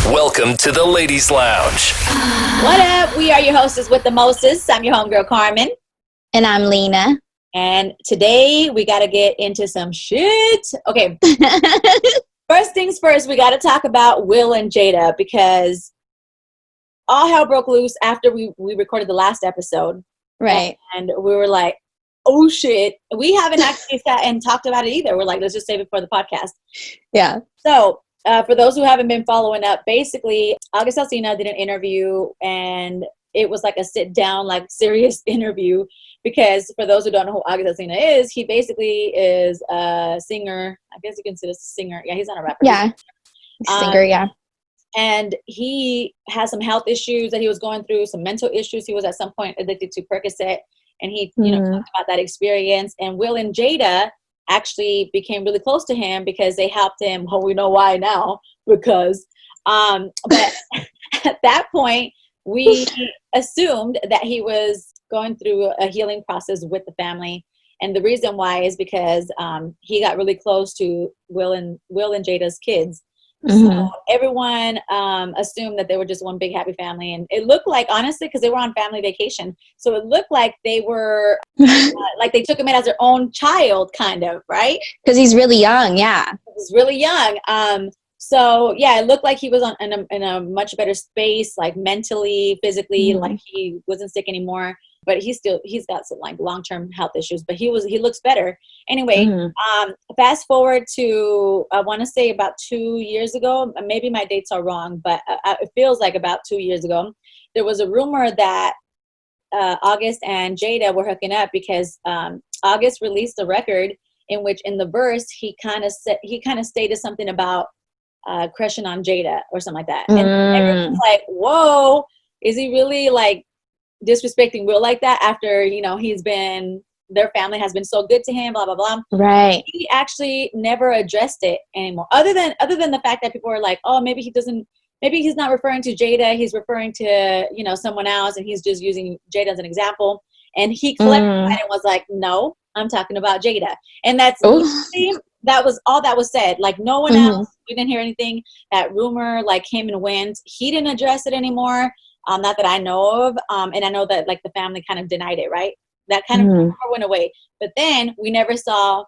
Welcome to the Ladies Lounge. What up? We are your hostess with the mostest. I'm your homegirl, Carmen. And I'm Lena. And today we got to get into some shit. Okay. First things first, we got to talk about Will and Jada because all hell broke loose after we recorded the last episode. Right. And we were like, oh shit. We haven't actually sat and talked about it either. We're like, let's just save it for the podcast. Yeah. So for those who haven't been following up, basically, August Alsina did an interview and it was like a sit down, like serious interview because for those who don't know who August Alsina is, he basically is a singer. I guess you can consider a singer. Yeah, he's not a rapper. Yeah. Singer, yeah. And he has some health issues that he was going through, some mental issues. He was at some point addicted to Percocet and he, talked about that experience. And Will and Jada actually became really close to him because they helped him. Well, we know why now, because but at that point we assumed that he was going through a healing process with the family, and the reason why is because he got really close to Will and Jada's kids. So everyone assumed that they were just one big happy family, and it looked like, honestly, because they were on family vacation, so it looked like they were like they took him in as their own child, kind of, right? Because he's really young, yeah. He's really young. So yeah, it looked like he was in a much better space, like mentally, physically, like he wasn't sick anymore. But he's got some like long-term health issues, but he looks better. Anyway, fast forward to, I want to say about 2 years ago, maybe my dates are wrong, but it feels like about 2 years ago, there was a rumor that August and Jada were hooking up because August released a record in which in the verse, he kind of stated something about crushing on Jada or something like that. And everyone's like, whoa, is he really like disrespecting Will like that after their family has been so good to him, blah blah blah. Right. He actually never addressed it anymore, other than the fact that people are like, oh, maybe he's not referring to Jada, he's referring to someone else, and he's just using Jada as an example. And he clarified and was like, no, I'm talking about Jada. And that was all that was said. Like no one else, we didn't hear anything. That rumor like came and went. He didn't address it anymore. Not that I know of. And I know that like the family kind of denied it, right? That kind of went away. But then we never saw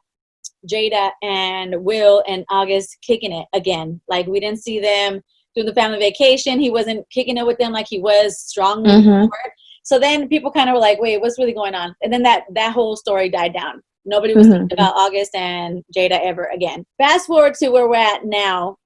Jada and Will and August kicking it again. Like we didn't see them through the family vacation. He wasn't kicking it with them like he was strongly before. So then people kind of were like, wait, what's really going on? And then that whole story died down. Nobody was thinking about August and Jada ever again. Fast forward to where we're at now.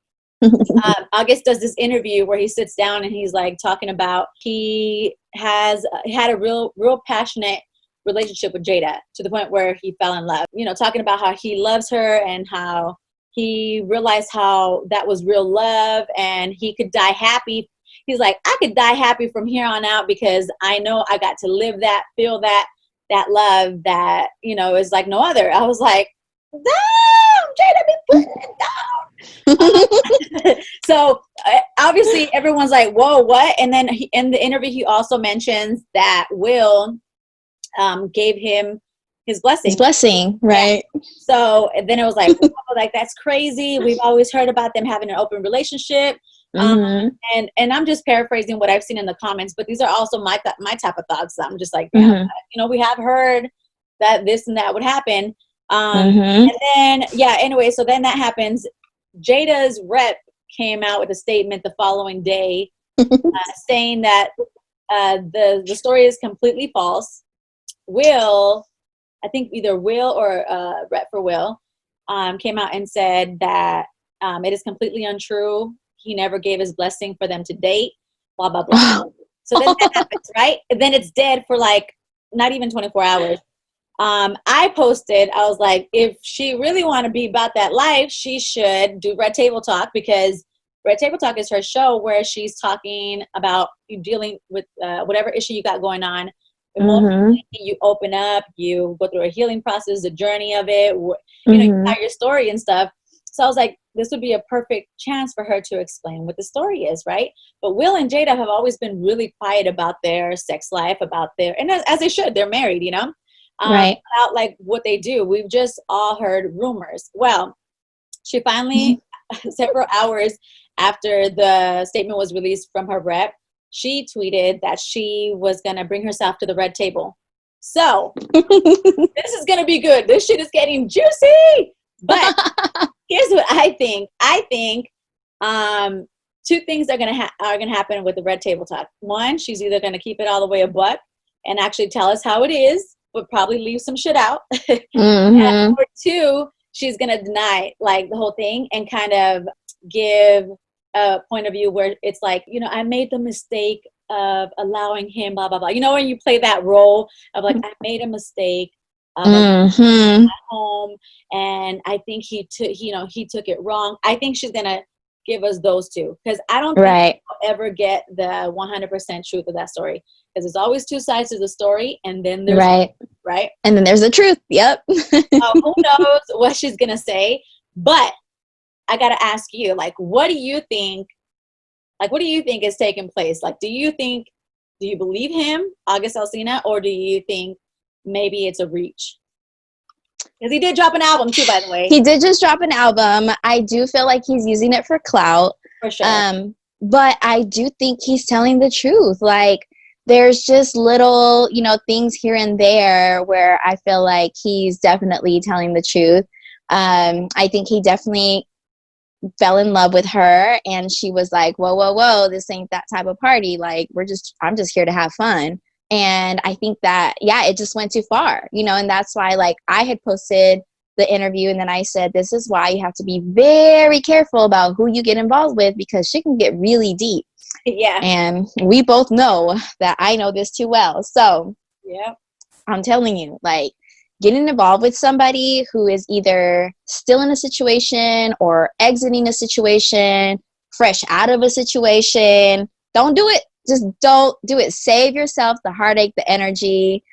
August does this interview where he sits down and he's like talking about he had a real passionate relationship with Jada to the point where he fell in love, talking about how he loves her and how he realized how that was real love and he could die happy. He's like, I could die happy from here on out because I know I got to live that, feel that love that is like no other. I was like, damn, Jada be putting it down. So obviously everyone's like, whoa, what? And then in the interview he also mentions that Will gave him his blessing. Right? Yeah. So then it was like, whoa, like that's crazy. We've always heard about them having an open relationship. And I'm just paraphrasing what I've seen in the comments, but these are also my type of thoughts. I'm just like, we have heard that this and that would happen. And then anyway, so then that happens. Jada's rep came out with a statement the following day saying that the story is completely false. Will, I think either Will or rep for Will came out and said that it is completely untrue. He never gave his blessing for them to date, blah, blah, blah. So then that happens, right? And then it's dead for like not even 24 hours. I posted, I was like, if she really want to be about that life, she should do Red Table Talk, because Red Table Talk is her show where she's talking about you dealing with whatever issue you got going on. Emotionally, you open up, you go through a healing process, the journey of it, you tell your story and stuff. So I was like, this would be a perfect chance for her to explain what the story is, right? But Will and Jada have always been really quiet about their sex life, and as they should, they're married, right? About like what they do. We've just all heard rumors. Well, she finally, several hours after the statement was released from her rep, she tweeted that she was going to bring herself to the red table. So this is going to be good. This shit is getting juicy. But here's what I think. I think two things are going to happen with the red table talk. One, she's either going to keep it all the way a buck and actually tell us how it is, but probably leave some shit out. And or two, she's going to deny like the whole thing and kind of give a point of view where it's like, you know, I made the mistake of allowing him, blah, blah, blah. You know, when you play that role of like, I made a mistake at home, and I think he took it wrong. I think she's going to give us those two, because I don't think we'll ever get the 100% truth of that story, because there's always two sides to the story, and then there's right, and then there's the truth. Yep. Who knows what she's gonna say? But I gotta ask you, like, what do you think? Like, what do you think is taking place? Like, do you believe him, August Alsina, or do you think maybe it's a reach? Because he did drop an album too, by the way. He did just drop an album. I do feel like he's using it for clout. For sure. But I do think he's telling the truth. Like, there's just little, you know, things here and there where I feel like he's definitely telling the truth. I think he definitely fell in love with her, and she was like, whoa, whoa, whoa, this ain't that type of party. Like, I'm just here to have fun. And I think that, it just went too far, you know, and that's why, like, I had posted the interview, and then I said, this is why you have to be very careful about who you get involved with, because shit can get really deep. Yeah. And we both know that I know this too well. So yeah, I'm telling you, like, getting involved with somebody who is either still in a situation or exiting a situation, fresh out of a situation, don't do it. Just don't do it. Save yourself the heartache, the energy,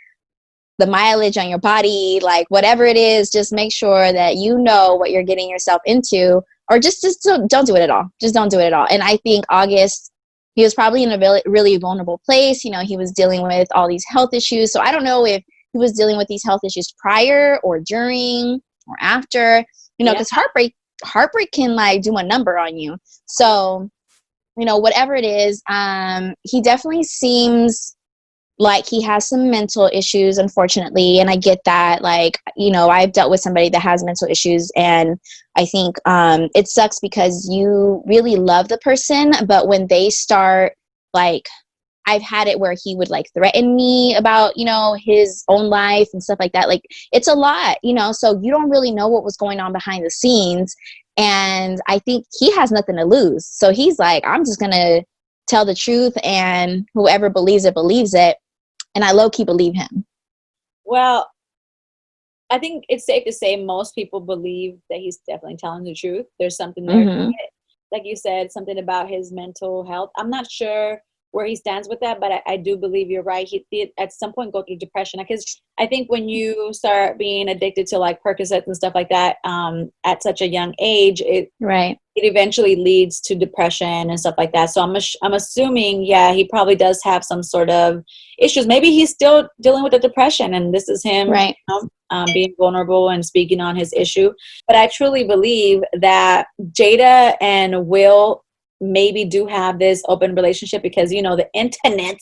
the mileage on your body, like whatever it is. Just make sure that you know what you're getting yourself into, or just don't do it at all. Just don't do it at all. And I think August, he was probably in a really, really vulnerable place. You know, he was dealing with all these health issues. So I don't know if he was dealing with these health issues prior or during or after, you know, because heartbreak can like do a number on you. So, you know, whatever it is, he definitely seems like he has some mental issues, unfortunately. And I get that. Like, you know, I've dealt with somebody that has mental issues, and I think it sucks because you really love the person, but when they start, like, I've had it where he would like threaten me about, you know, his own life and stuff like that. Like, it's a lot, you know, so you don't really know what was going on behind the scenes. And I think he has nothing to lose. So he's like, I'm just going to tell the truth, and whoever believes it, believes it. And I low-key believe him. Well, I think it's safe to say most people believe that he's definitely telling the truth. There's something there. Mm-hmm. Like you said, something about his mental health. I'm not sure where he stands with that, but I do believe you're right. He did at some point go through depression, because I think when you start being addicted to like Percocets and stuff like that at such a young age, it eventually leads to depression and stuff like that. So I'm assuming, he probably does have some sort of issues. Maybe he's still dealing with the depression, and this is him, you know, being vulnerable and speaking on his issue. But I truly believe that Jada and Will maybe do have this open relationship, because, you know, the internet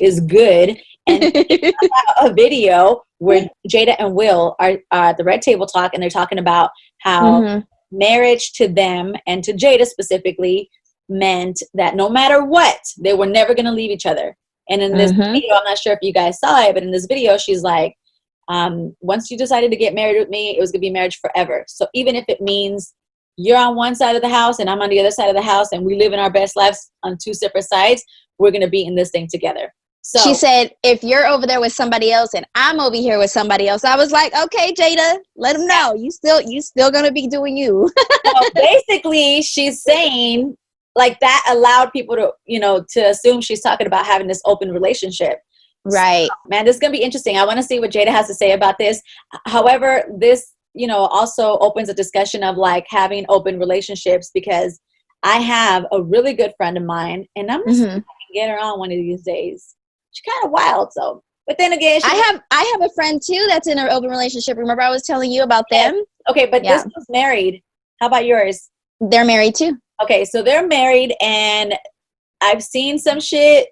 is good. And a video where Jada and Will are at the Red Table Talk, and they're talking about how marriage to them and to Jada specifically meant that no matter what, they were never going to leave each other. And in this video, I'm not sure if you guys saw it, but in this video, she's like, once you decided to get married with me, it was going to be marriage forever. So even if it means you're on one side of the house and I'm on the other side of the house, and we live in our best lives on two separate sides, we're going to be in this thing together. So she said, if you're over there with somebody else and I'm over here with somebody else, I was like, okay, Jada, let them know you still going to be doing you. So basically she's saying like that allowed people to, you know, to assume she's talking about having this open relationship. Right. So, man, this is going to be interesting. I want to see what Jada has to say about this. However, this, you know, also opens a discussion of like having open relationships, because I have a really good friend of mine, and I'm just going to get her on one of these days. She's kind of wild, so. But then again, I have a friend too that's in an open relationship. Remember I was telling you about them? Okay, but this was married. How about yours? They're married too. Okay, so they're married, and I've seen some shit.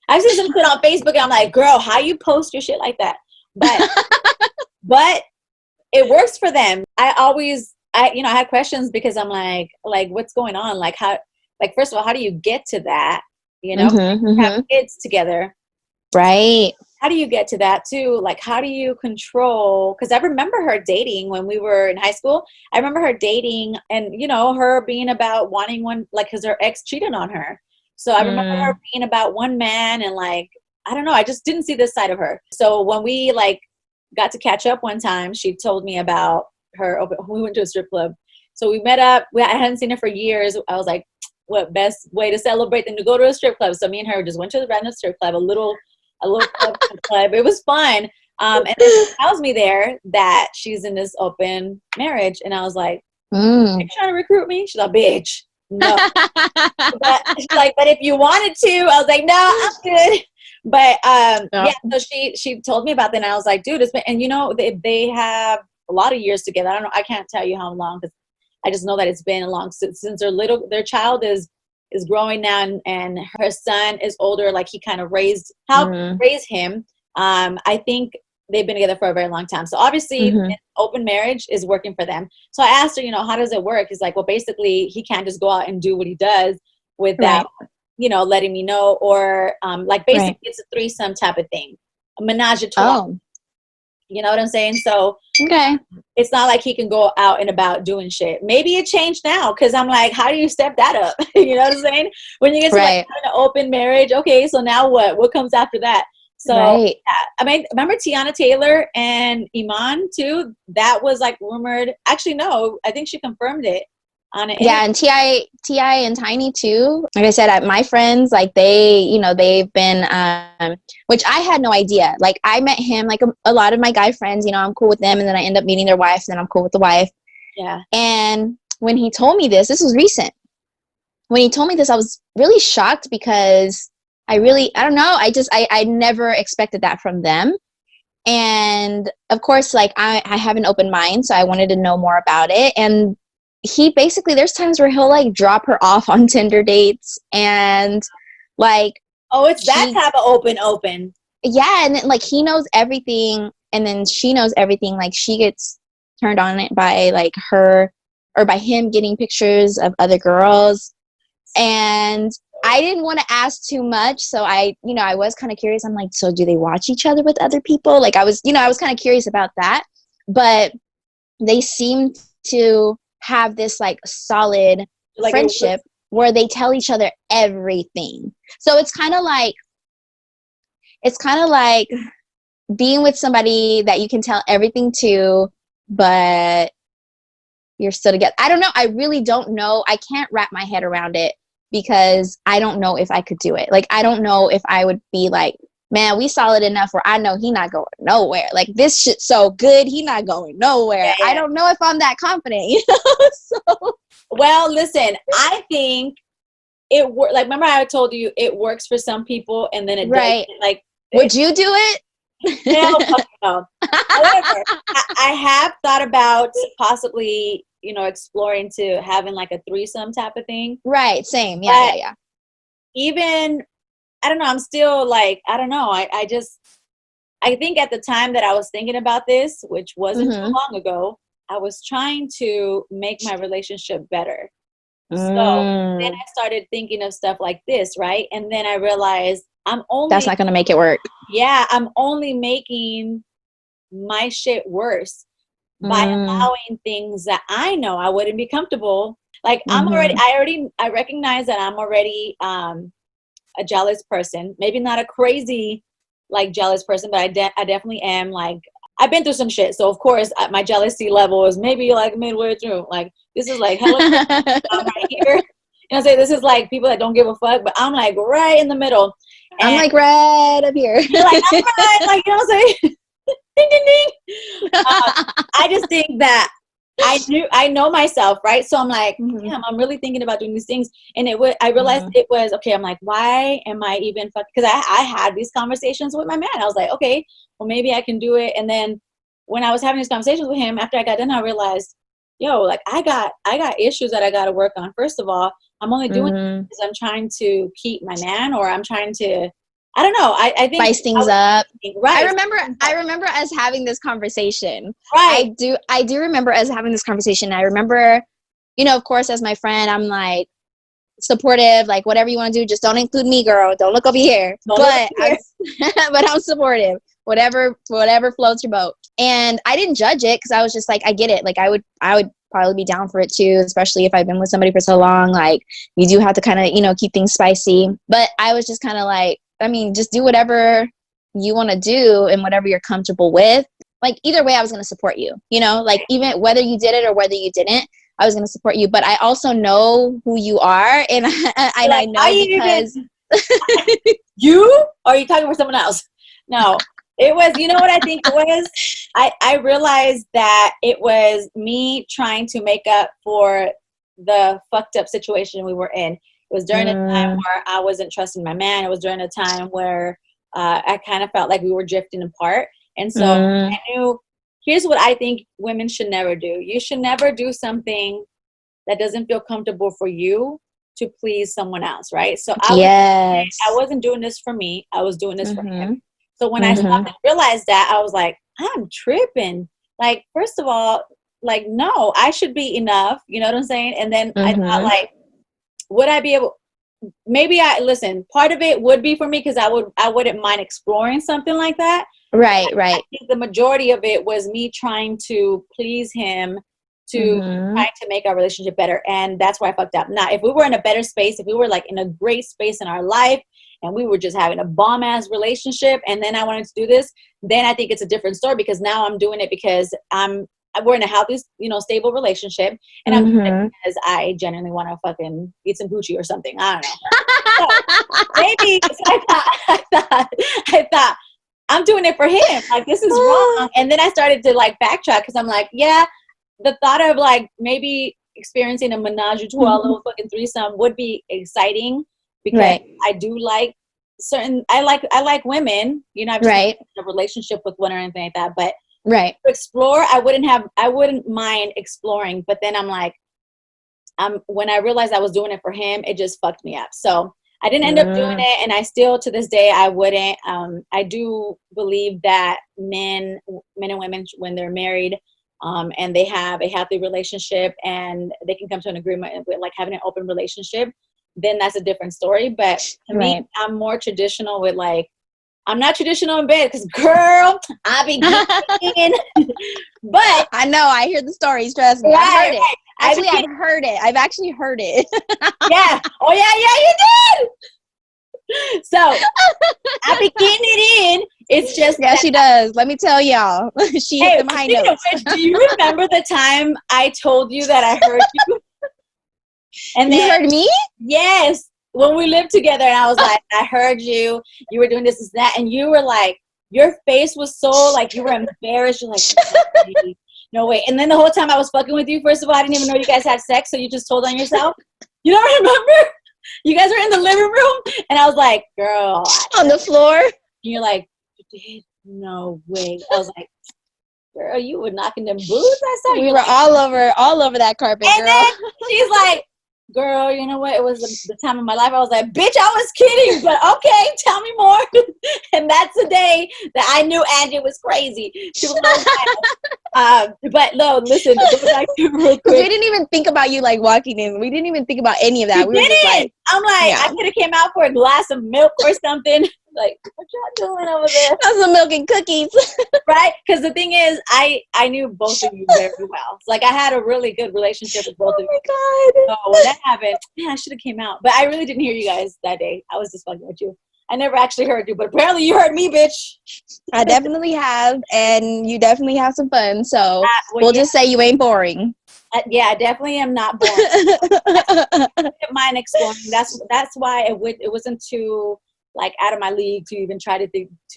I've seen some shit on Facebook, and I'm like, girl, how you post your shit like that? But it works for them. I had questions because I'm like, what's going on? Like, how, like, first of all, how do you get to that? You know, have kids together. Right. How do you get to that too? Like, how do you control? Because I remember her dating when we were in high school. I remember her dating and, you know, her being about wanting one, like, because her ex cheated on her. So I remember her being about one man and, like, I don't know. I just didn't see this side of her. So when we, like, got to catch up one time, she told me about her. We went to a strip club. So we met up. I hadn't seen her for years. I was like, what best way to celebrate than to go to a strip club? So me and her just went to the random strip club, a little club. It was fun. And then she tells me there that she's in this open marriage. And I was like, are you trying to recruit me? She's like, bitch, no. But she's like, but if you wanted to, I was like, no, I'm good. But yeah, so she told me about that, and I was like, dude, it's been, and you know, they have a lot of years together. I don't know, I can't tell you how long, because I just know that it's been a long since their child is growing now, and her son is older. Like, he kind of helped raise him. I think they've been together for a very long time. So obviously, open marriage is working for them. So I asked her, you know, how does it work? He's like, well, basically, he can't just go out and do what he does without, you know, letting me know, or like, basically, it's a threesome type of thing, a menage a trois. You know what I'm saying? So it's not like he can go out and about doing shit. Maybe it changed now, because I'm like, how do you step that up? You know what I'm saying? When you get to like an open marriage, okay, so now what? What comes after that? So yeah. I mean, remember Tiana Taylor and Iman too? That was like rumored. Actually, no, I think she confirmed it on it. Yeah, and T.I. and Tiny too. Like I said, my friends, like, they, you know, they've been, which I had no idea. Like, I met him, like, a lot of my guy friends, you know, I'm cool with them, and then I end up meeting their wives, and then I'm cool with the wife. Yeah. And when he told me this was recent. When he told me this, I was really shocked, because I don't know. I never expected that from them. And of course, like, I have an open mind, so I wanted to know more about it. And he basically, there's times where he'll like drop her off on Tinder dates, and like, oh, it's that type of open. Yeah, and then, like, he knows everything, and then she knows everything. Like, she gets turned on it by like her, or by him getting pictures of other girls. And I didn't want to ask too much, so I was kind of curious. I'm like, so do they watch each other with other people? Like, I was kind of curious about that. But they seem to have this like solid friendship where they tell each other everything. So it's kind of like being with somebody that you can tell everything to, but you're still together. I don't know. I really don't know. I can't wrap my head around it, because I don't know if I could do it. Like, I don't know if I would be like, man, we solid enough where I know he not going nowhere. Like, this shit's so good, he not going nowhere. Yeah. I don't know if I'm that confident, you know? So. Well, listen, I think it works. Like, remember I told you it works for some people, and then it doesn't. Like, would you do it? No. However, I have thought about possibly, you know, exploring to having like a threesome type of thing. Right. Same. Yeah. But even, I don't know. I'm still like, I don't know. I think at the time that I was thinking about this, which wasn't too long ago, I was trying to make my relationship better. So then I started thinking of stuff like this, right? And then I realized that's not going to make it work. Yeah, I'm only making my shit worse by allowing things that I know I wouldn't be comfortable. Like, I recognize that I'm already a jealous person. Maybe not a crazy like jealous person, but I definitely am. Like, I've been through some shit, so of course my jealousy level is maybe like midway through. Like, this is like hella I'm right here. You know, say this is like people that don't give a fuck, but I'm like right in the middle. And I'm like right up here. You're like, I'm right, like, you know what I'm saying? Ding, ding, ding. I just think that I know myself, right? So I'm like, damn, I'm really thinking about doing these things. And I realized it was, okay, I'm like, why am I even fucking, because I had these conversations with my man. I was like, okay, well, maybe I can do it. And then when I was having these conversations with him, after I got done, I realized yo, like I got issues that I got to work on. First of all, I'm only doing it because I'm trying to keep my man, or I'm trying to, I don't know. I think spice things up. Right. I remember us having this conversation. Right. I do remember us having this conversation. I remember, you know, of course, as my friend, I'm like supportive, like whatever you want to do, just don't include me, girl. Don't look over here. But I'm supportive. Whatever floats your boat. And I didn't judge it because I was just like, I get it. Like I would probably be down for it too, especially if I've been with somebody for so long. Like you do have to kind of, you know, keep things spicy. But I was just kind of like, I mean, just do whatever you want to do and whatever you're comfortable with. Like either way, I was going to support you, you know, like even whether you did it or whether you didn't, I was going to support you. But I also know who you are. And I know because you, or are you talking for someone else? No, it was, you know what I think it was? I realized that it was me trying to make up for the fucked up situation we were in. It was during a time where I wasn't trusting my man. It was during a time where I kind of felt like we were drifting apart. And so I knew, here's what I think women should never do. You should never do something that doesn't feel comfortable for you to please someone else, right? So I wasn't doing this for me. I was doing this for him. So when I stopped and realized that, I was like, I'm tripping. Like, first of all, like, no, I should be enough. You know what I'm saying? And then I thought, like, would I be able, maybe part of it would be for me because I wouldn't mind exploring something like that. Right. I think the majority of it was me trying to please him to try to make our relationship better. And that's where I fucked up. Now, if we were in a better space, if we were like in a great space in our life and we were just having a bomb ass relationship and then I wanted to do this, then I think it's a different story because now I'm doing it because we're in a healthy, you know, stable relationship, and I'm doing it because I genuinely want to fucking eat some Gucci or something. I don't know. So maybe I thought I'm doing it for him. Like, this is wrong. And then I started to like backtrack because I'm like, yeah, the thought of like maybe experiencing a menage a trois little fucking threesome would be exciting because I do like I like women, you know, I've just in a relationship with one or anything like that, but to explore, I wouldn't mind exploring, but then I'm like, when I realized I was doing it for him, it just fucked me up. So I didn't end up doing it, and I still, to this day, I wouldn't. I do believe that men and women, when they're married, and they have a healthy relationship, and they can come to an agreement with like having an open relationship, then that's a different story. But to me, I'm more traditional with like, I'm not traditional in bed because, girl, I be getting but I know, I hear the stories, trust me. I've heard it. Actually, I've heard it. I've actually heard it. Yeah. Oh, yeah, you did. So, I be getting it in. It's just she does. Let me tell y'all. She hit them high notes. Do you remember the time I told you that I heard you? And you heard me? Yes. When we lived together, and I was like, I heard you were doing this and that, and you were like, your face was so like, you were embarrassed. You're like, no way. And then the whole time I was fucking with you, first of all, I didn't even know you guys had sex, so you just told on yourself. You don't remember? You guys were in the living room, and I was like, girl. On the floor? And you're like, you did? No way. I was like, girl, you were knocking them boots. I saw you. We were all over that carpet, and girl. Then she's like, girl, you know what? It was the time of my life. I was like, bitch, I was kidding, but okay, tell me more. And that's the day that I knew Angie was crazy. She was but no, listen, real quick. We didn't even think about you like walking in. We didn't even think about any of that. We were just like, I'm like, I could have came out for a glass of milk or something. Like, what y'all doing over there? That's some milk and cookies. Right? Because the thing is, I knew both of you very well. Like, I had a really good relationship with both of you. Oh, my God. So when that happened, man, I should have came out. But I really didn't hear you guys that day. I was just fucking with you. I never actually heard you, but apparently you heard me, bitch. I definitely have, and you definitely have some fun. So we'll just say you ain't boring. Yeah, I definitely am not boring. I didn't mind exploring. That's why it wasn't too like out of my league to even try to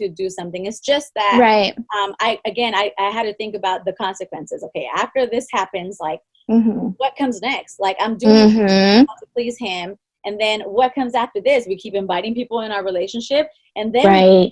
do something. It's just that I had to think about the consequences. Okay, after this happens, like what comes next? Like, I'm doing to please him. And then what comes after this? We keep inviting people in our relationship. And then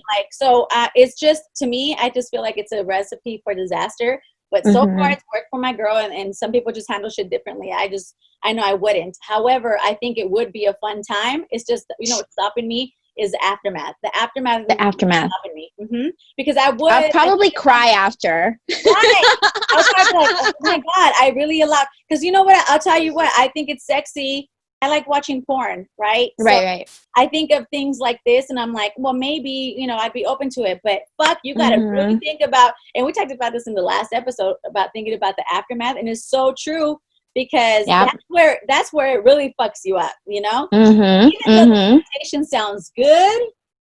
it's just, to me, I just feel like it's a recipe for disaster But so Mhm. far, it's worked for my girl, and some people just handle shit differently. I know I wouldn't. However, I think it would be a fun time. It's just, what's stopping me is the aftermath. The aftermath is The aftermath. stopping me. Because I would. I'll probably cry after. Right. I was probably like, oh my God, I really allowed. Because you know what? I'll tell you what, I think it's sexy. I like watching porn, right? Right, So right. I think of things like this and I'm like, well, maybe, I'd be open to it. But fuck, you got to really think about, and we talked about this in the last episode about thinking about the aftermath. And it's so true because Yep. that's where it really fucks you up, Even though Mhm. the Mhm. conversation sounds good,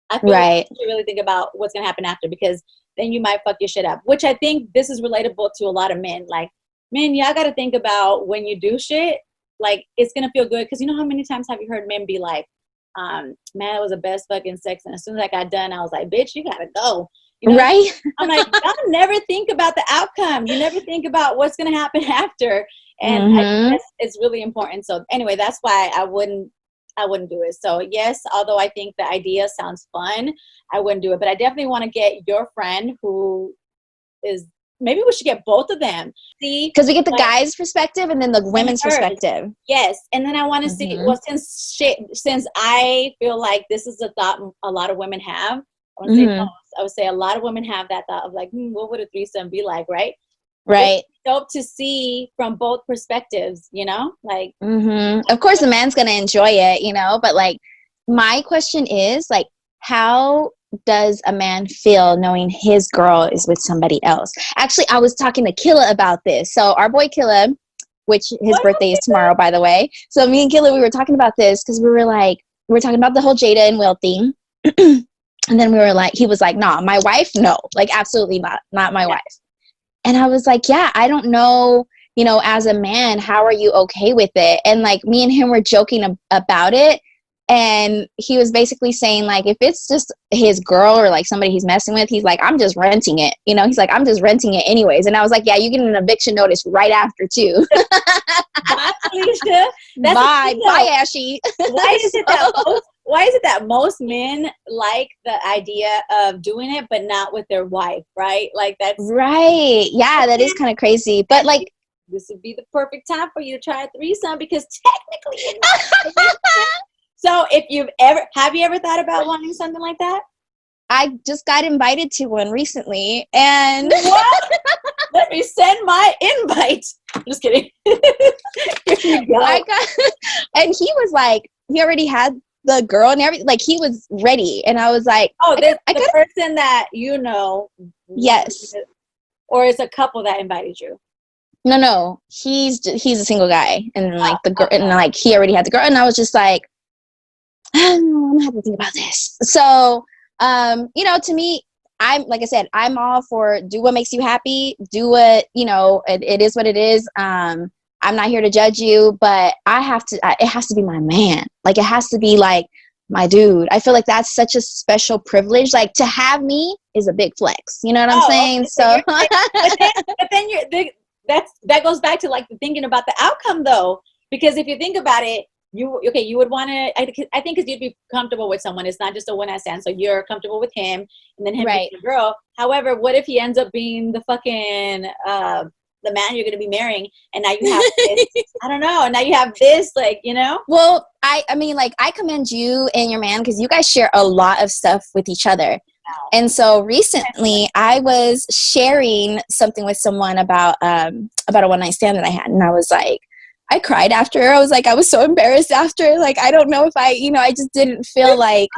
I feel like Right. you should really think about what's going to happen after, because then you might fuck your shit up, which I think this is relatable to a lot of men. Like, men, y'all got to think about when you do shit, like, it's going to feel good. Because how many times have you heard men be like, man, it was the best fucking sex. And as soon as I got done, I was like, bitch, you got to go. Right. I'm like, y'all never think about the outcome. You never think about what's going to happen after. And I think it's really important. So anyway, that's why I wouldn't do it. So yes, although I think the idea sounds fun, I wouldn't do it. But I definitely want to get your friend who is, maybe we should get both of them. See, because we get the guy's perspective and then the women's perspective. Yes, and then I want to see. Well, since I feel like this is a thought a lot of women have. I would say a lot of women have that thought of like, what would a threesome be like, right? Right. It's dope to see from both perspectives, like. Of course, the man's gonna enjoy it, but like, my question is like, how does a man feel knowing his girl is with somebody else? Actually, I was talking to Killa about this. So our boy Killa, which his birthday is tomorrow, by the way. So me and Killa, we were talking about this because we were talking about the whole Jada and Will thing. And then we were like, he was like, nah, my wife, no, like absolutely not my wife. And I was like, yeah, I don't know, as a man, how are you okay with it? And like me and him were joking about it. And he was basically saying like, if it's just his girl or like somebody he's messing with, he's like, I'm just renting it. He's like, I'm just renting it anyways. And I was like, yeah, you get an eviction notice right after too. Bye, Felicia. Bye, Ashy. Why is it that most men like the idea of doing it, but not with their wife, right? Like that's right. Yeah, that is kind of crazy. But like, this would be the perfect time for you to try a threesome because technically, so if have you ever thought about wanting something like that? I just got invited to one recently, and what? Let me send my invite. I'm just kidding. Here you go. And he was like, he already had the girl and everything, like he was ready, and I was like, the person that yes, or it's a couple that invited you. No, he's a single guy, and like the girl, and like he already had the girl, and I was just like, I'm gonna have to think about this. So, to me, like I said, I'm all for do what makes you happy, do what it is what it is. I'm not here to judge you, but it has to be my man. Like, it has to be like my dude. I feel like that's such a special privilege. Like, to have me is a big flex. You know what I'm saying? Okay. So, but then that goes back to like the thinking about the outcome though, because if you think about it, you would want to, I think because you'd be comfortable with someone. It's not just a one-night stand. So you're comfortable with him and then him being the girl. However, what if he ends up being the fucking, the man you're going to be marrying, and now you have this, I don't know, now you have this, like, Well, I mean, like, I commend you and your man because you guys share a lot of stuff with each other. Wow. And so recently I was sharing something with someone about a one-night stand that I had, and I was like, I cried after. I was like, I was so embarrassed after. Like, I don't know if I just didn't feel like,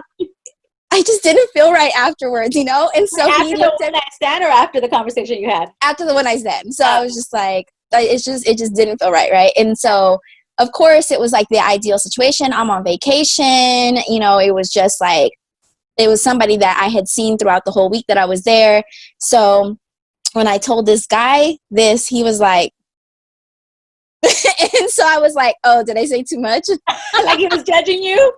I just didn't feel right afterwards, And so after the one-night stand or after the conversation you had? After the one-night stand. So I was just like, it just didn't feel right, right? And so, of course, it was like the ideal situation. I'm on vacation. It was just like, it was somebody that I had seen throughout the whole week that I was there. So when I told this guy this, he was like, and so I was like, oh, did I say too much? Like he was judging you?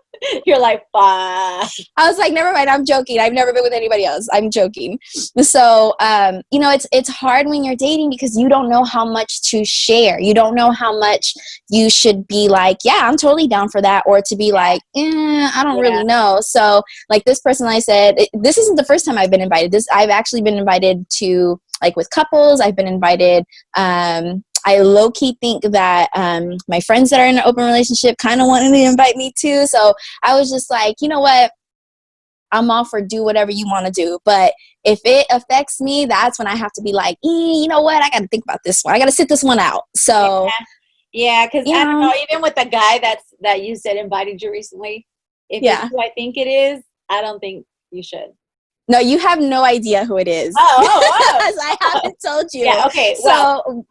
You're like, fuck. I was like, never mind, I'm joking. I've never been with anybody else. I'm joking. So, it's hard when you're dating because you don't know how much to share. You don't know how much you should be like, yeah, I'm totally down for that. Or to be like, I don't really know. So like this person, I said, this isn't the first time I've been invited. I've actually been invited to like with couples. I've been invited. I low-key think that my friends that are in an open relationship kind of wanted to invite me too. So I was just like, you know what? I'm all for do whatever you want to do. But if it affects me, that's when I have to be like, you know what? I got to think about this one. I got to sit this one out. So yeah, because I don't know, even with the guy that you said invited you recently, if it's who I think it is, I don't think you should. No, you have no idea who it is. I haven't told you. Yeah, okay. So, well,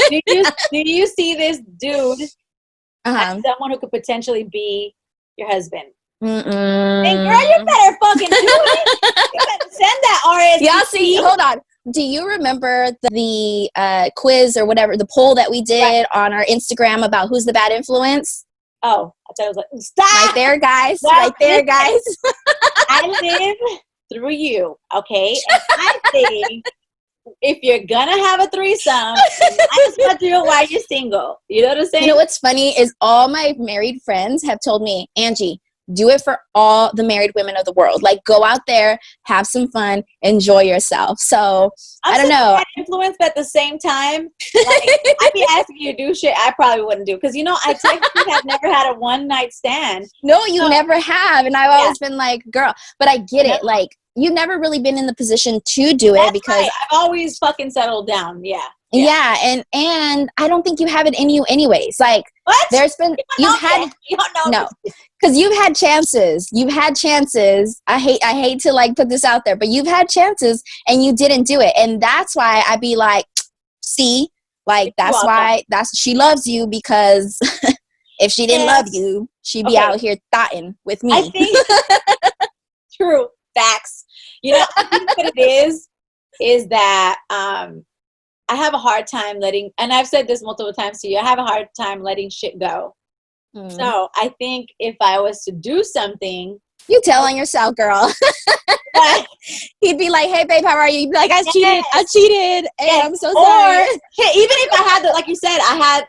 do you see this dude as someone who could potentially be your husband? And girl, you better fucking do it. You better send that RSVP. Y'all see, hold on. Do you remember the quiz or whatever, the poll that we did on our Instagram about who's the bad influence? Oh, I thought it was like, stop! Right there, guys. Well, right there, guys. I live through you, okay? And I think if you're gonna have a threesome, you might as well do it while you're single. You know what I'm saying? You know what's funny is all my married friends have told me, Angie, do it for all the married women of the world. Like, go out there, have some fun, enjoy yourself. So, I don't know. Influence, but at the same time, like, I'd be asking you to do shit I probably wouldn't do. Because, you know, I technically have never had a one-night stand. No, you never have. And I've always been like, girl. But I get it. Like, you've never really been in the position to do it because right. I've always fucking settled down. Yeah, and I don't think you have it in you anyways. Like, what? There's been you don't know. No, because you've had chances. You've had chances. I hate to like put this out there, but you've had chances and you didn't do it, and that's why I'd be like, see, like that's why she loves you, because if she didn't love you, she'd be out here thotting with me. I think true facts. You know, I think what it is that I have a hard time letting, and I've said this multiple times to you, I have a hard time letting shit go. So I think if I was to do something. You telling yourself, girl. He'd be like, hey, babe, how are you? You'd be like, I cheated, and I'm so sorry. Hey, even if I had like you said,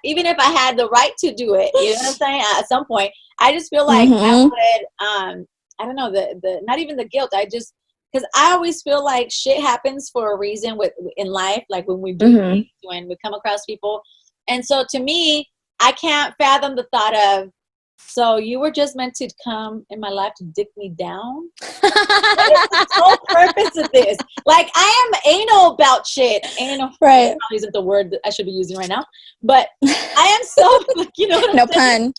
even if I had the right to do it, you know what I'm saying? At some point, I just feel like I would, I don't know, the not even the guilt, because I always feel like shit happens for a reason in life, like when we do things, when we come across people. And so to me, I can't fathom the thought of, so you were just meant to come in my life to dick me down? What is the whole purpose of this? Like, I am anal about shit. Anal, right? Isn't the word that I should be using right now, but I am so, like, you know what I'm saying? Pun.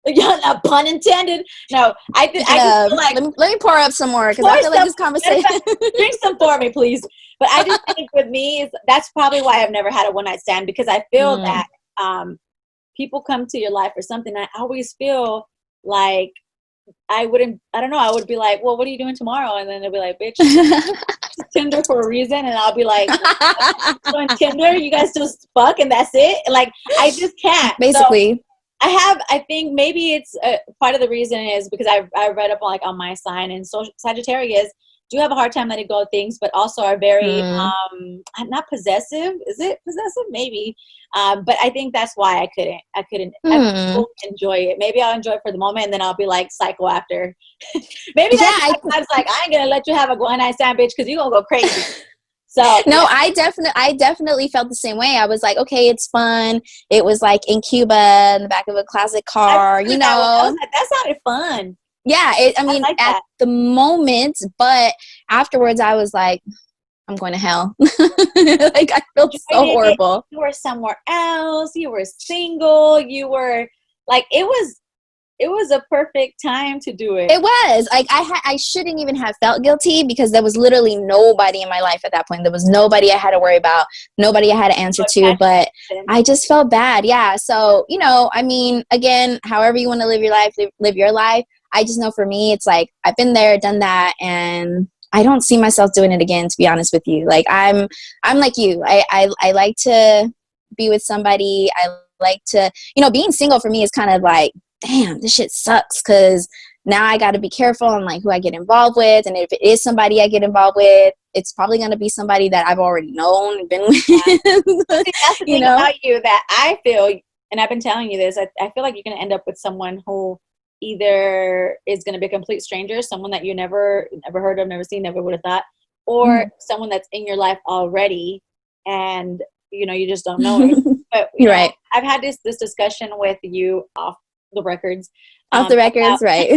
Yeah, no pun intended. No, I just feel like let me pour up some more, because I feel like this conversation. Drink some for me, please. But I just think with me, that's probably why I've never had a one night stand, because I feel that people come to your life or something. I always feel like I would be like, well, what are you doing tomorrow? And then they'll be like, bitch, it's Tinder for a reason. And I'll be like, on Tinder, you guys just fuck and that's it. Like, I just can't. Basically. So, I think maybe it's part of the reason is because I read up on my sign, and so Sagittarius do have a hard time letting go of things, but also are very not possessive. Is it possessive? Maybe. But I think that's why I couldn't enjoy it. Maybe I'll enjoy it for the moment, and then I'll be like psycho after. Maybe that's I was like, I ain't gonna let you have a one night stand, bitch, because you're gonna go crazy. So no, yeah. I definitely felt the same way. I was like, okay, it's fun. It was like in Cuba in the back of a classic car, you know. I was like, that sounded fun. Yeah, I mean, like at the moment, but afterwards, I was like, I'm going to hell. Like, I felt so horrible. You were somewhere else. You were single. You were like, it was a perfect time to do it. It was like I shouldn't even have felt guilty, because there was literally nobody in my life at that point. There was nobody I had to worry about, nobody I had to answer to, but I just felt bad. Yeah. So, you know, I mean, again, however you want to live your life, live your life. I just know for me, it's like, I've been there, done that, and I don't see myself doing it again, to be honest with you. Like, I'm like you. I like to be with somebody. I like to, you know, being single for me is kind of like, damn, this shit sucks, because now I got to be careful on like who I get involved with, and if it is somebody I get involved with, it's probably going to be somebody that I've already known and been with. Yeah. That's the thing about you that I feel, and I've been telling you this, I feel like you're going to end up with someone who either is going to be a complete stranger, someone that you never heard of, never seen, never would have thought, or someone that's in your life already, and you just don't know it. But Right. I've had this discussion with you off the records, Off the records, right?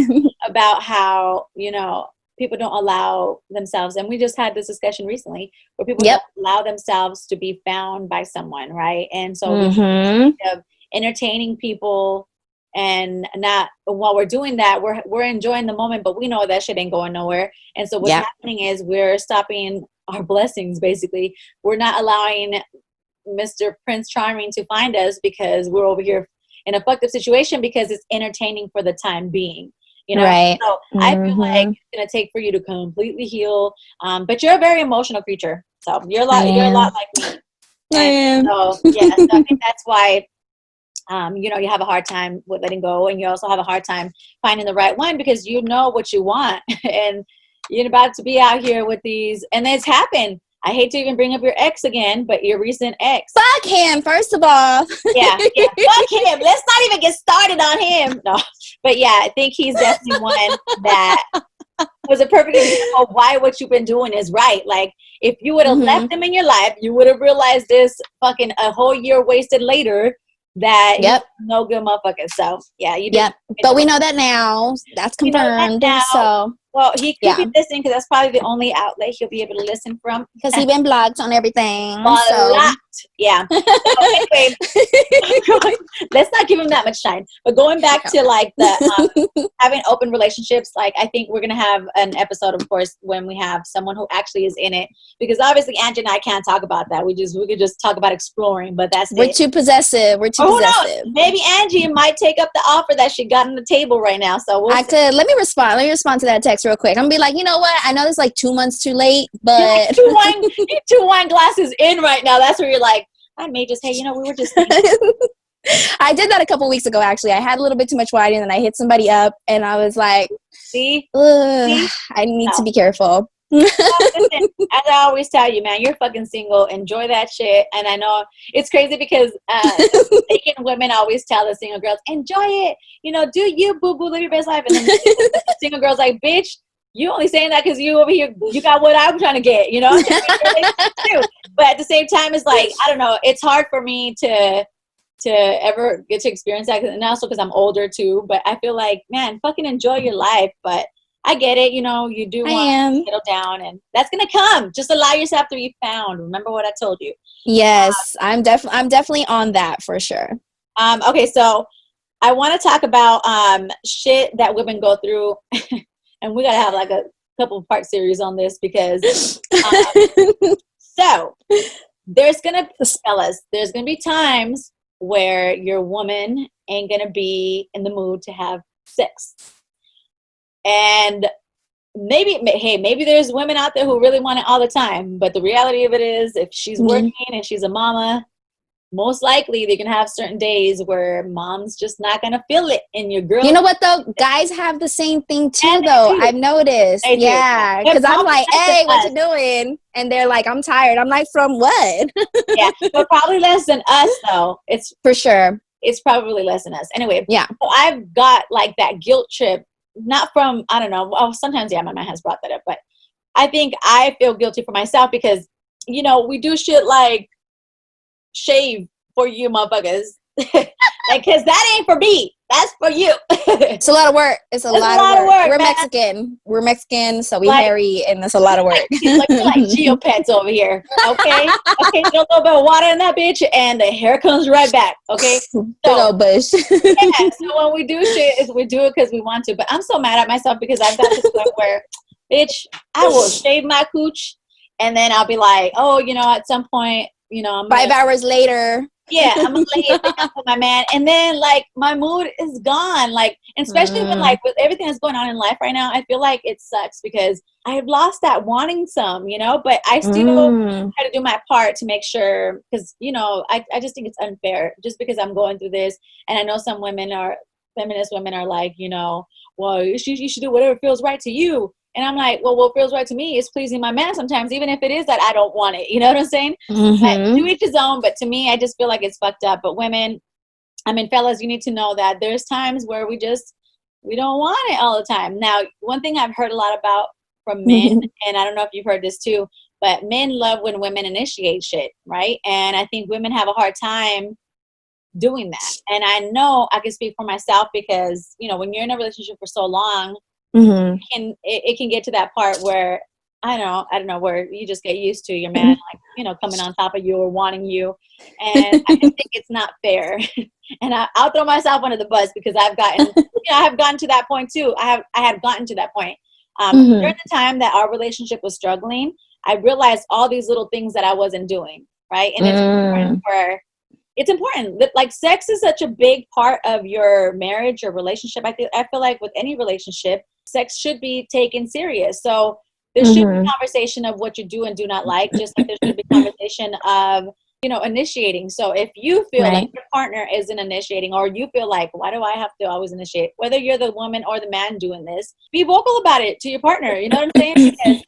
about how people don't allow themselves, and we just had this discussion recently where people Yep. don't allow themselves to be found by someone, right? And so Mhm. of entertaining people, and not while we're doing that, we're enjoying the moment, but we know that shit ain't going nowhere. And so what's Yep. happening is we're stopping our blessings. Basically, we're not allowing Mr. Prince Charming to find us because we're over here in a fucked up situation because it's entertaining for the time being. Right. So I feel like Mhm. it's gonna take for you to completely heal. But you're a very emotional creature, so you're a I lot am. like me. I And am. so yeah, so I think that's why you have a hard time with letting go, and you also have a hard time finding the right one because you know what you want, and you're about to be out here with these, and it's happened. I hate to even bring up your ex again, but your recent ex. Fuck him, first of all. Yeah. Fuck him. Let's not even get started on him. No, but yeah, I think he's definitely one that was a perfect example of why what you've been doing is right. Like, if you would have left him in your life, you would have realized this fucking a whole year wasted later that Yep. he's no good motherfucker. So yeah, you did. Yep. But we know that now. That's We know that confirmed. now. So Well, he could yeah, be listening because that's probably the only outlet he'll be able to listen from. because he been blocked on everything. So Blocked. Yeah. So anyway, let's not give him that much shine. But going back to like the having open relationships, like I think we're gonna have an episode, of course, when we have someone who actually is in it, because obviously Angie and I can't talk about that. We could just talk about exploring, but that's we're it. too possessive. We're too Who knows? possessive. Maybe Angie might take up the offer that she got on the table right now. So we'll I see. could let me respond to that text real quick. I'm gonna be like, you know what? I know this like 2 months too late, You're like but two wine glasses in right now. That's where you're like, I may just, hey, we were just thinking. I did that a couple weeks ago. Actually, I had a little bit too much wine, and then I hit somebody up, and I was like, See? ugh, I need to be careful. Listen, as I always tell you, man, you're fucking single. Enjoy that shit. And I know it's crazy because taken women always tell the single girls, enjoy it. Do you, boo boo, live your best life. And then the single girls like, bitch, you only saying that because you over here, you got what I'm trying to get, But at the same time, it's like, I don't know, it's hard for me to ever get to experience that, and also because I'm older too. But I feel like, man, fucking enjoy your life. But I get it, you do want to settle down, and that's gonna come. Just allow yourself to be found. Remember what I told you. Yes, I'm definitely on that for sure. Okay, so I want to talk about shit that women go through, and we gotta have like a couple part series on this because so there's gonna be times where your woman ain't gonna be in the mood to have sex. And maybe there's women out there who really want it all the time, but the reality of it is, if she's working and she's a mama, most likely they're gonna have certain days where mom's just not gonna feel it. And your girl, you know what though, guys have the same thing too. And though I've noticed, yeah, because I'm like, hey, what you doing? And they're like, I'm tired. I'm like, from what? Yeah, but probably less than us though. It's for sure. It's probably less than us. Anyway, yeah. So I've got like that guilt trip. Not from, I don't know. Well, sometimes, yeah, my mind has brought that up, but I think I feel guilty for myself because, we do shit like shave for you motherfuckers. Like, cause that ain't for me. That's for you. It's a lot of work. It's a lot of work. We're man. Mexican. We're Mexican, so we hairy, and it's a lot of work. Like Geopets over here. Okay. Okay. A little bit of water in that bitch, and the hair comes right back. Okay. Big old bush. Yeah. So when we do shit, is we do it because we want to. But I'm so mad at myself because I've got to the point where, bitch, I will shave my cooch, and then I'll be like, oh, at some point, I'm 5 hours later. Yeah, I'm gonna lay it down for my man, and then like my mood is gone. Like, and especially when like with everything that's going on in life right now, I feel like it sucks because I've lost that wanting some, But I still try to do my part to make sure, because I just think it's unfair just because I'm going through this, and I know some feminist women are like, well, you should do whatever feels right to you. And I'm like, well, what feels right to me is pleasing my man sometimes, even if it is that I don't want it. You know what I'm saying? But to each his own. But to me, I just feel like it's fucked up. But women, fellas, you need to know that there's times where we don't want it all the time. Now, one thing I've heard a lot about from men, and I don't know if you've heard this too, but men love when women initiate shit, right? And I think women have a hard time doing that. And I know I can speak for myself because, you know, when you're in a relationship for so long, it can get to that part where I don't know, where you just get used to your man, like, you know, coming on top of you or wanting you. And I just think it's not fair. And I'll throw myself under the bus because I've gotten, you know, I have gotten to that point too. I have gotten to that point. During the time that our relationship was struggling, I realized all these little things that I wasn't doing, right? And it's important. Like, sex is such a big part of your marriage or relationship. I feel like with any relationship, sex should be taken serious. So there should be conversation of what you do and do not like, just like there should be conversation of, you know, initiating. So if you feel like your partner isn't initiating, or you feel like, why do I have to always initiate? Whether you're the woman or the man doing this, be vocal about it to your partner. You know what I'm saying? Because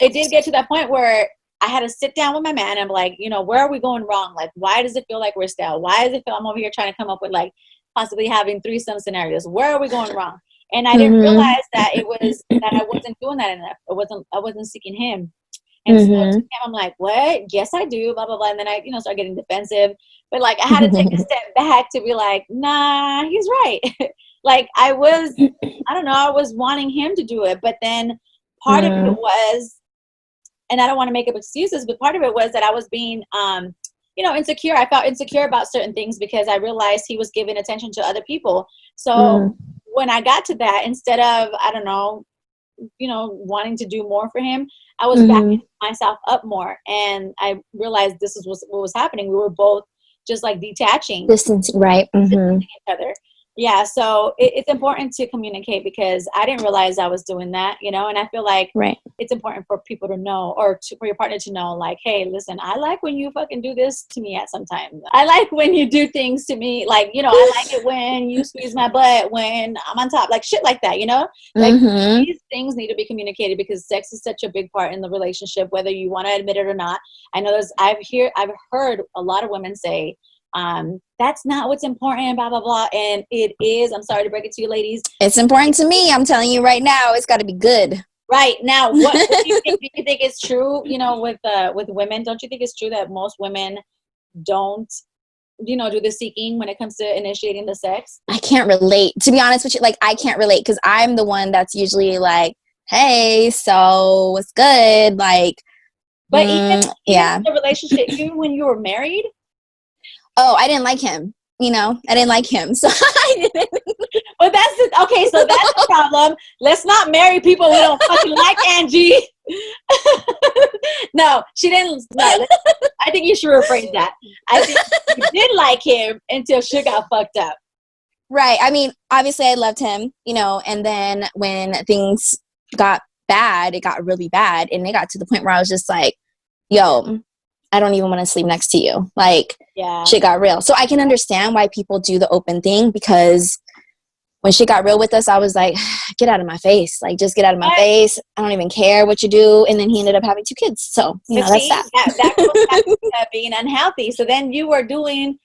it did get to that point where I had to sit down with my man and be like, you know, where are we going wrong? Like, why does it feel like we're stale? Why does it feel I'm over here trying to come up with like possibly having threesome scenarios? Where are we going wrong? And I didn't realize that I wasn't doing that enough. I wasn't seeking him. And so to him, I'm like, what? Yes, I do, blah, blah, blah. And then I, you know, start getting defensive. But like, I had to take a step back to be like, nah, he's right. Like, I was wanting him to do it. But then part of it was, and I don't want to make up excuses, but part of it was that I was being, you know, insecure. I felt insecure about certain things because I realized he was giving attention to other people. So when I got to that, instead of, I don't know, you know, wanting to do more for him, I was backing myself up more. And I realized this is what was happening. We were both just like detaching. Distancing, right. Distancing each other. Yeah, so it's important to communicate because I didn't realize I was doing that, you know, and I feel like it's important for people to know, or for your partner to know, like, hey, listen, I like when you fucking do this to me at some time. I like when you do things to me, like, you know, I like it when you squeeze my butt when I'm on top, like shit like that, you know? Like these things need to be communicated because sex is such a big part in the relationship, whether you want to admit it or not. I know I've heard a lot of women say, that's not what's important, blah, blah, blah. And it is. I'm sorry to break it to you, ladies. It's important to me. I'm telling you right now, it's got to be good. Right. Now, what do you think? Do you think it's true, you know, with women? Don't you think it's true that most women don't, you know, do the seeking when it comes to initiating the sex? I can't relate. To be honest with you, like, I can't relate because I'm the one that's usually like, hey, so what's good? Like, but even the relationship, even when you were married? Oh, I didn't like him. You know, I didn't like him. So I didn't. Well, okay, so that's the problem. Let's not marry people we don't fucking like, Angie. No, she didn't. No, I think you should rephrase that. I think you did like him until shit got fucked up. Right. I mean, obviously I loved him, you know, and then when things got bad, it got really bad. And it got to the point where I was just like, yo, I don't even want to sleep next to you. Like, shit got real. So I can understand why people do the open thing, because when shit got real with us, I was like, get out of my face. Like, just get out of my face. I don't even care what you do. And then he ended up having 2 kids. So, you know, that's that. That goes back to being unhealthy. So then you were doing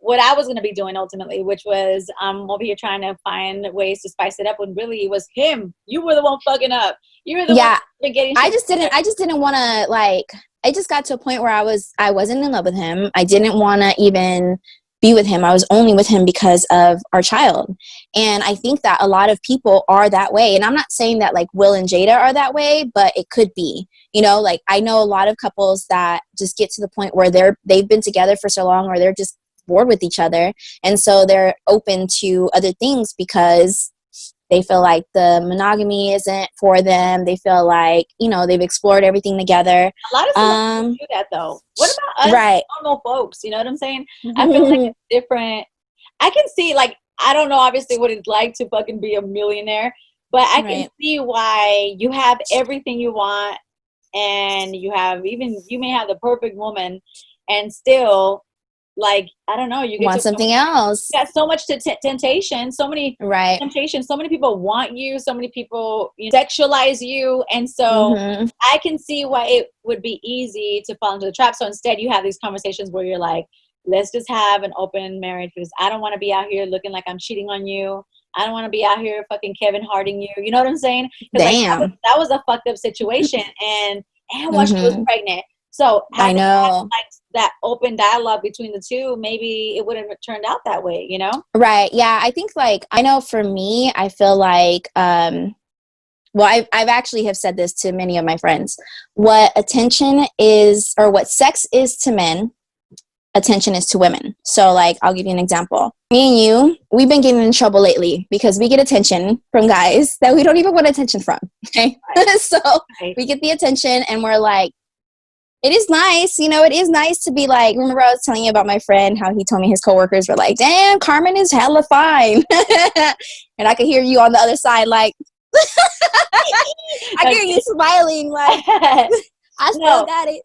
what I was going to be doing ultimately, which was over here trying to find ways to spice it up when really it was him. You were the one fucking up. You were the one getting shit. I just didn't want to, like, I just got to a point where I wasn't in love with him. I didn't want to even be with him. I was only with him because of our child. And I think that a lot of people are that way. And I'm not saying that like Will and Jada are that way, but it could be, you know, like I know a lot of couples that just get to the point where they've been together for so long, or they're just bored with each other. And so they're open to other things because they feel like the monogamy isn't for them. They feel like, you know, they've explored everything together. A lot of people do that though. What about us normal folks? You know what I'm saying? I feel like it's different. I can see, like, I don't know obviously what it's like to fucking be a millionaire, but I can see why you have everything you want, and you may have the perfect woman, and still, like, I don't know, you get want something else. You got so much temptation, so many temptations, so many people want you, so many people sexualize you, and so I can see why it would be easy to fall into the trap. So instead you have these conversations where you're like, let's just have an open marriage, because I don't want to be out here looking like I'm cheating on you. I don't want to be out here fucking Kevin Harding you. You know what I'm saying? 'Cause, like, Damn. that was a fucked up situation, and while she was pregnant. So I know. like that open dialogue between the two, maybe it wouldn't have turned out that way, you know? Right. Yeah. I think like, I know for me, I feel like, well, I've actually have said this to many of my friends. What attention is, or what sex is to men, attention is to women. So like, I'll give you an example. Me and you, we've been getting in trouble lately because we get attention from guys that we don't even want attention from. Okay. So we get the attention and we're like, it is nice, you know, it is nice to be like, remember I was telling you about my friend, how he told me his coworkers were like, damn, Carmen is hella fine. And I could hear you on the other side, like, I hear you smiling, like, I still got it.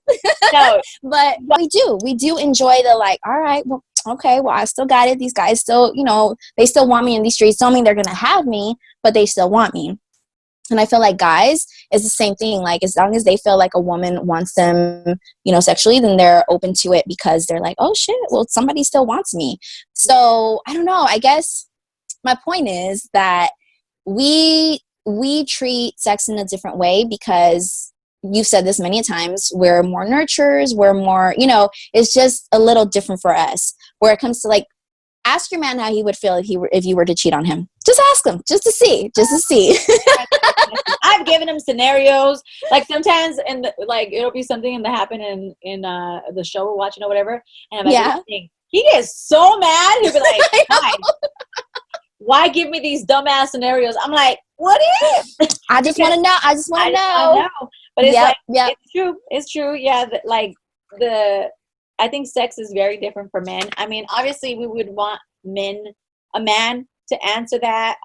No. But we do enjoy the like, all right, well, okay, well, I still got it. These guys still, you know, they still want me in these streets. Don't mean they're going to have me, but they still want me. And I feel like guys is the same thing. Like, as long as they feel like a woman wants them, you know, sexually, then they're open to it because they're like, oh shit, well, somebody still wants me. So I don't know. I guess my point is that we treat sex in a different way because you've said this many times. We're more nurturers. We're more, you know, it's just a little different for us where it comes to like, ask your man how he would feel if you were to cheat on him. Just ask him, just to see. I've given him scenarios. Like sometimes, like it'll be something that happened in the show we're watching or whatever, and I'm like, he gets so mad. He'll be like, why give me these dumbass scenarios? I'm like, what is? I just want to know. I know. I know, but it's it's true. It's true. Yeah, I think sex is very different for men. I mean, obviously, we would want a man to answer that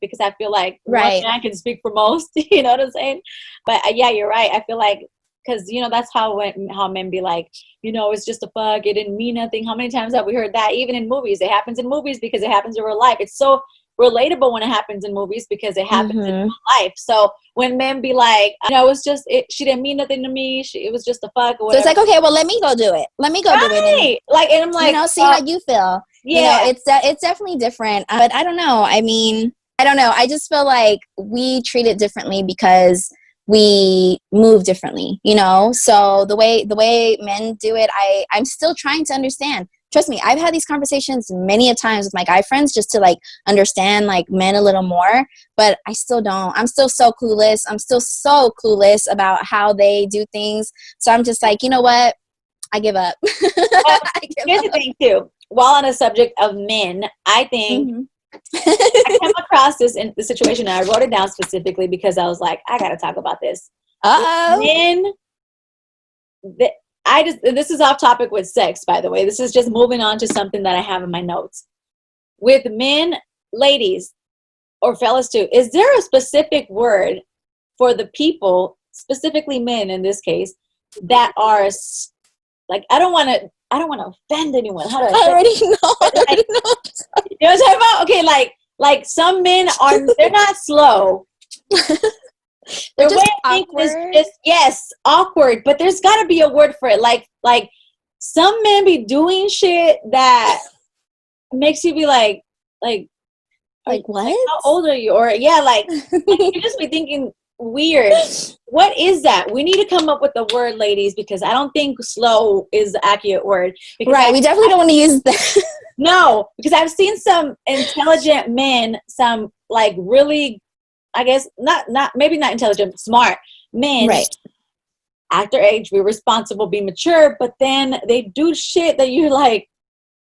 because I feel like one man can speak for most. You know what I'm saying? But yeah, you're right. I feel like because you know that's how men be like, you know, it's just a fuck. It didn't mean nothing. How many times have we heard that? Even in movies, it happens in movies because it happens in real life. It's so relatable when it happens in movies because it happens in real life. So when men be like, you know, she didn't mean nothing to me. It was just a fuck or whatever. So it's like, okay, well, let me go do it. Do it. And I'm like, you know, see how you feel. Yeah. You know, it's definitely different. But I don't know. I mean, I don't know. I just feel like we treat it differently because we move differently, you know? So the way men do it, I'm still trying to understand. Trust me, I've had these conversations many a times with my guy friends just to like understand like men a little more, but I still don't. I'm still so clueless. I'm still so clueless about how they do things. So I'm just like, you know what? I give up. Here's the thing too. While on the subject of men, I think I came across this in the situation and I wrote it down specifically because I was like, I got to talk about this. Men, this is off topic with sex, by the way. This is just moving on to something that I have in my notes. With men, ladies, or fellas too, is there a specific word for the people, specifically men in this case, that are like, I don't want to offend anyone. How do I already know. Like, you know what I'm talking about? Okay, like some men they're not slow. They're just awkward. Yes, awkward. But there's got to be a word for it. Like some men be doing shit that makes you be like what? How old are you? Or like you just be thinking weird. What is that? We need to come up with a word, ladies, because I don't think slow is the accurate word. Right. We definitely don't want to use that. No, because I've seen some intelligent men, some like really, I guess not maybe not intelligent, smart men. Right. At their age, be responsible, be mature, but then they do shit that you're like,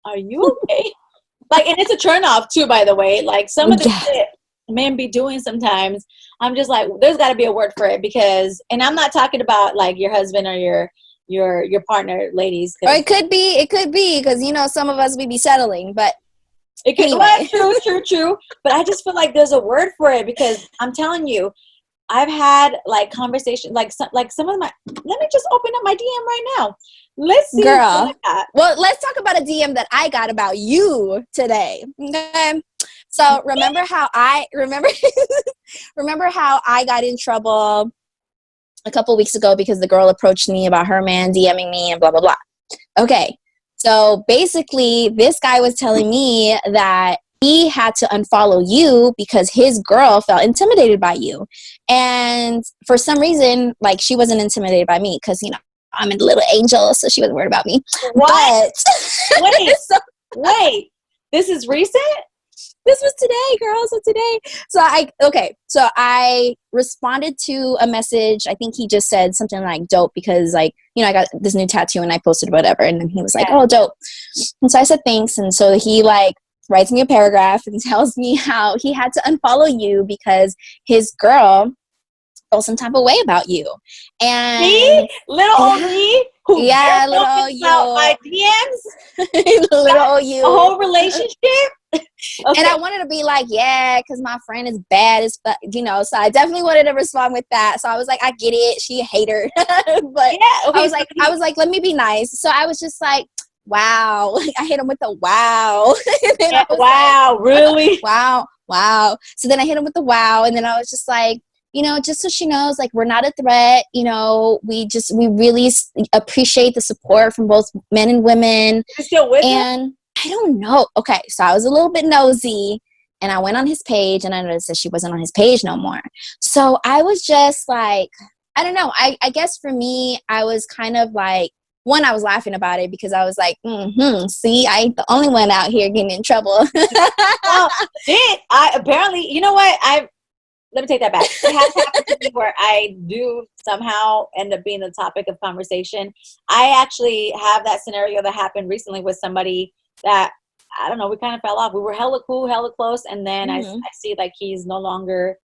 are you okay? Like, and it's a turn off too, by the way. Like some of the shit men be doing sometimes, I'm just like, there's got to be a word for it because, and I'm not talking about like your husband or your partner, ladies. Or it could be because you know some of us we be settling, but it could. Anyway. Well, true. But I just feel like there's a word for it because I'm telling you, I've had like conversations, like some of my. Let me just open up my DM right now. Let's see, girl. Well, let's talk about a DM that I got about you today. Okay. So remember how I got in trouble a couple weeks ago because the girl approached me about her man DMing me and blah, blah, blah. Okay. So basically this guy was telling me that he had to unfollow you because his girl felt intimidated by you. And for some reason, like, she wasn't intimidated by me because, you know, I'm a little angel, so she wasn't worried about me. What? But Wait, so, wait. This is recent? this was today, girl. So today. So I responded to a message. I think he just said something like dope because, like, you know, I got this new tattoo and I posted whatever. And then he was like, oh, dope. And so I said thanks. And so he, like, writes me a paragraph and tells me how he had to unfollow you because his girl felt some type of way about you. And Me? Little old me? Who yeah, little little about my you. DMs? Little old you. A whole relationship? Okay. And I wanted to be like, yeah, because my friend is bad as fuck, you know. So I definitely wanted to respond with that. So I was like, I get it. She a hater. But yeah, okay, I was like, let me be nice. So I was just like, wow. I hit him with the wow. And then yeah, I was wow, like, really? wow. So then I hit him with the wow. And then I was just like, you know, just so she knows, like, we're not a threat. You know, we really appreciate the support from both men and women. You're still with him? And I don't know. Okay, so I was a little bit nosy and I went on his page and I noticed that she wasn't on his page no more. So I was just like, I don't know. I guess for me, I was kind of like, one, I was laughing about it because I was like, see, I ain't the only one out here getting in trouble. Well, I apparently, you know what? Let me take that back. It has happened to me where I do somehow end up being the topic of conversation. I actually have that scenario that happened recently with somebody that, I don't know, we kind of fell off. We were hella cool, hella close. And then I see like he's no longer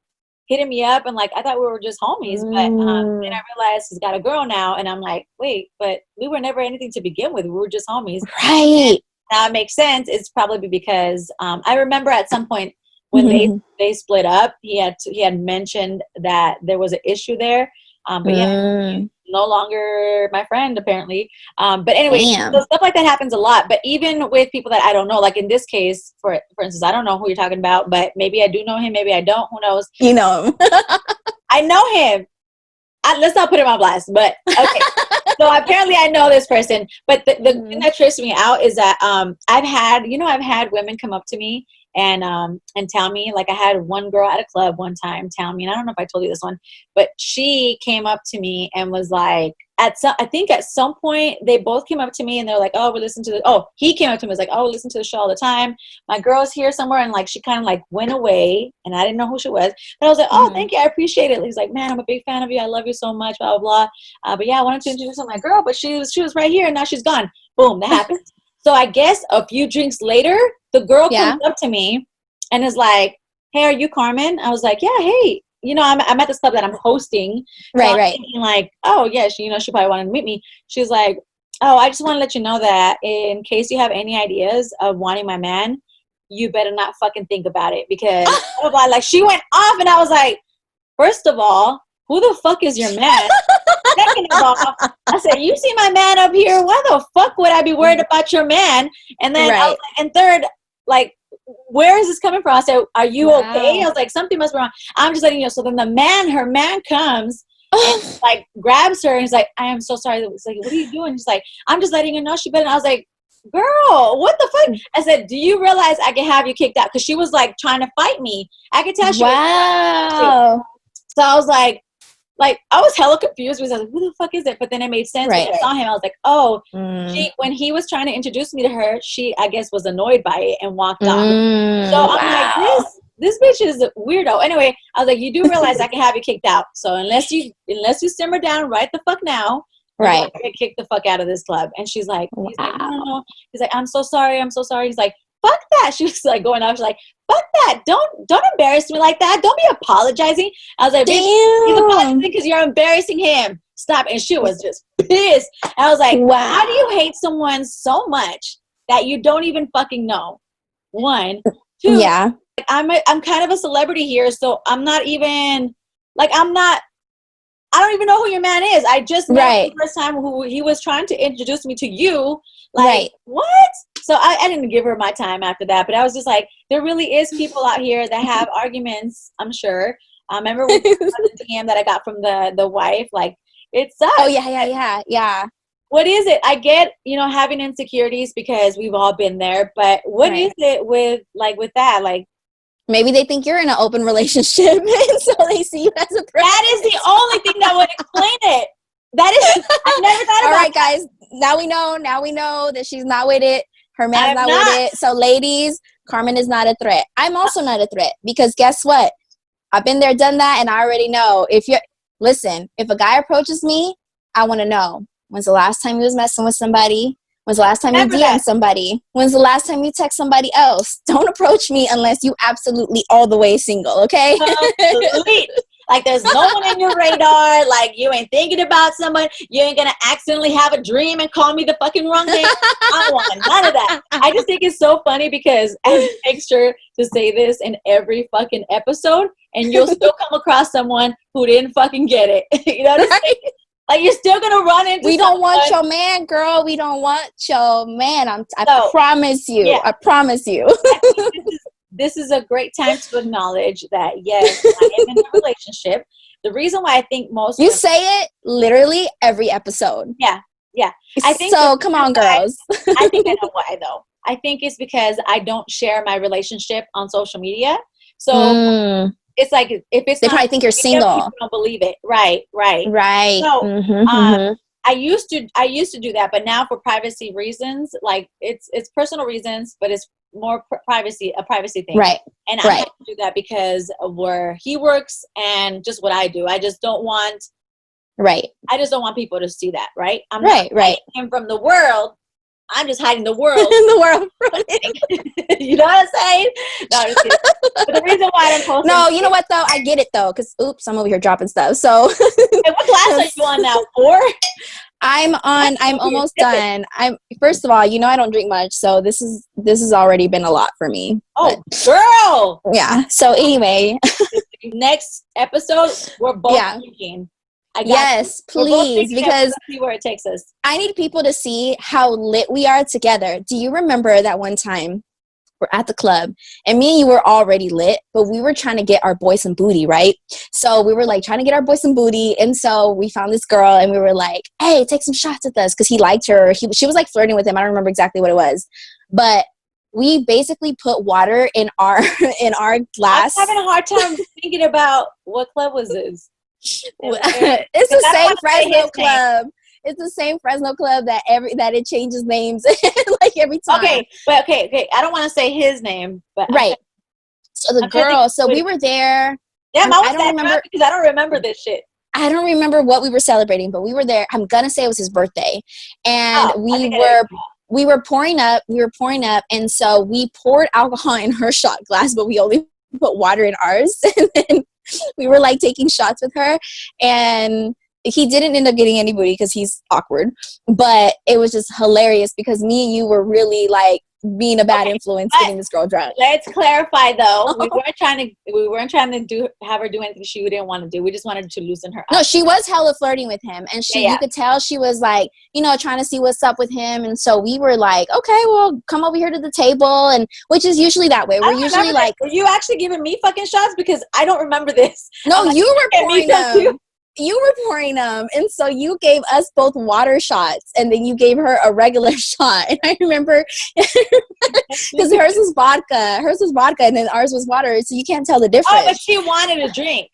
hitting me up. And like, I thought we were just homies. But then I realized he's got a girl now. And I'm like, wait, but we were never anything to begin with. We were just homies. Right. And now it makes sense. It's probably because I remember at some point, when they split up, he had mentioned that there was an issue there, but yeah, he's no longer my friend apparently. But anyway, so stuff like that happens a lot. But even with people that I don't know, like in this case, for instance, I don't know who you're talking about, but maybe I do know him, maybe I don't. Who knows? You know him. I know him. Let's not put him on blast. But okay. So apparently I know this person. But the thing that trips me out is that I've had women come up to me and tell me, like, I had one girl at a club one time tell me, and I don't know if I told you this one, but she came up to me and was like, I think at some point they both came up to me and they're like, oh, he came up to me and was like, oh, we listen to the show all the time. My girl's here somewhere. And like, she kind of like went away and I didn't know who she was, but I was like, oh, thank you. I appreciate it. He's like, man, I'm a big fan of you. I love you so much, blah, blah, blah. But yeah, I wanted to introduce my girl, but she was right here and now she's gone. Boom, that happened. So I guess a few drinks later, the girl comes up to me and is like, hey, are you Carmen? I was like, yeah, hey. You know, I'm at this club that I'm hosting. So I'm thinking like, oh, yeah, she probably wanted to meet me. She's like, oh, I just want to let you know that in case you have any ideas of wanting my man, you better not fucking think about it because blah, blah, blah. Like, she went off and I was like, first of all, who the fuck is your man? Second of all, I said, you see my man up here? Why the fuck would I be worried about your man? And then I was like, and third, like, where is this coming from? I said, are you okay? I was like, something must be wrong. I'm just letting you know. So then her man comes and like grabs her and he's like, I am so sorry. It's like, what are you doing? He's like, I'm just letting you know she better. And I was like, girl, what the fuck? I said, do you realize I can have you kicked out? Because she was like trying to fight me. I could tell she was. So I was like, I was hella confused because I was like, who the fuck is it? But then it made sense when I saw him. I was like, oh, when he was trying to introduce me to her, she, I guess, was annoyed by it and walked off. So I'm like, this bitch is a weirdo. Anyway, I was like, you do realize I can have you kicked out. So unless you simmer down right the fuck now, I get kicked the fuck out of this club. And she's like, he's like, no. He's like, I'm so sorry. He's like, fuck that. She was like going off. She's like, fuck that. Don't embarrass me like that. Don't be apologizing. I was like, bitch, he's apologizing because you're embarrassing him. Stop. And she was just pissed. And I was like, how do you hate someone so much that you don't even fucking know? One. Two, like, I'm kind of a celebrity here, so I'm not even like I don't even know who your man is. I just met the first time who he was trying to introduce me to you. Like, what? So I didn't give her my time after that. But I was just like, there really is people out here that have arguments, I'm sure. I remember with the DM that I got from the wife. Like, it sucks. Oh, yeah. what is it? I get, having insecurities because we've all been there, but what is it with that? Like, maybe they think you're in an open relationship, and so they see you as a threat. that is the only thing that would explain it. That is, I never thought about. All right, guys. Now we know that she's not with it. Her man's not with it. So, ladies, Carmen is not a threat. I'm also not a threat because guess what? I've been there, done that, and I already know. If a guy approaches me, I want to know. When's the last time you was messing with somebody? When's the last time you DM'd somebody? When's the last time you text somebody else? Don't approach me unless you absolutely all the way single, okay? Complete. Like, there's no one in your radar. Like, you ain't thinking about someone. You ain't going to accidentally have a dream and call me the fucking wrong name. I don't want none of that. I just think it's so funny because I make sure to say this in every fucking episode, and you'll still come across someone who didn't fucking get it. You know what I'm saying? Like, you're still going to run into We don't want your man, girl. We don't want your man. I promise you. Yeah. I promise you. I think this is a great time to acknowledge that, yes, I am in a relationship. The reason why I think most You say it literally every episode. Yeah. I think so. Come on, girls. I think I know why, though. I think it's because I don't share my relationship on social media. So it's like, if it's they probably think you're single. People don't believe it. Right. So, I used to do that, but now for privacy reasons, like it's personal reasons, but it's more a privacy thing. Right. And I have to do that because of where he works and just what I do. I just don't want people to see that. Right. I'm not hiding him from the world. I'm just hiding the world. In the world. Right. You know what I'm saying? No, I'm just kidding. But the reason why I didn't post No, you know what though? I get it though, because I'm over here dropping stuff. So hey, what class are you on now? 4? I'm almost done. First of all, I don't drink much, so this has already been a lot for me. Oh, girl. Yeah. So anyway, next episode we're both drinking. Yes, please, because see where it takes us. I need people to see how lit we are together. Do you remember that one time we're at the club and me and you were already lit, but we were trying to get our boy some booty, right? So we were like trying to get our boy some booty, and so we found this girl and we were like, hey, take some shots with us, because he liked her. She was like flirting with him. I don't remember exactly what it was, but we basically put water in our glass. I'm having a hard time thinking about what club was this. It's the same Fresno club. It's the same Fresno club that it changes names like every time. Okay, but okay. I don't want to say his name, but right. So the girl. So we were there. Yeah, I don't remember because I don't remember this shit. I don't remember what we were celebrating, but we were there. I'm gonna say it was his birthday, and we were pouring up. And so we poured alcohol in her shot glass, but we only put water in ours, and then we were like taking shots with her, and he didn't end up getting any booty because he's awkward, but it was just hilarious because me and you were really like being a bad influence, getting this girl drunk. Let's clarify though. We weren't trying to have her do anything she didn't want to do. We just wanted to loosen her up. No, she was hella flirting with him, and you could tell she was like, trying to see what's up with him. And so we were like, okay, well, come over here to the table, and which is usually that way. We're usually like, were you actually giving me fucking shots? Because I don't remember this. No, you were pouring them. You were pouring them, and so you gave us both water shots, and then you gave her a regular shot. And I remember because hers was vodka, and then ours was water, so you can't tell the difference. Oh, but she wanted a drink.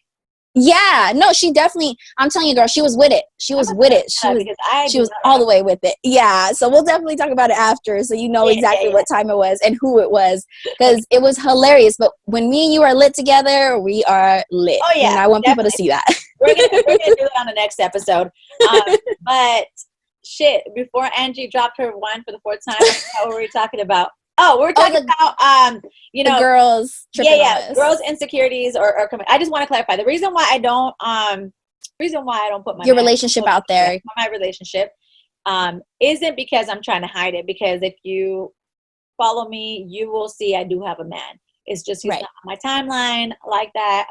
Yeah, no, she definitely. I'm telling you, girl, she was with it. She was all the way with it. Yeah, so we'll definitely talk about it after, so you know exactly what time it was and who it was, because it was hilarious. But when me and you are lit together, we are lit. Oh yeah, and I want people to see that. We're gonna do it on the next episode. But shit, before Angie dropped her wine for the 4th time, what were we talking about? Oh, we're talking about the girls. Girls' insecurities or I just want to clarify the reason why I don't put my relationship out there. My relationship isn't because I'm trying to hide it. Because if you follow me, you will see I do have a man. It's just he's not on my timeline like that.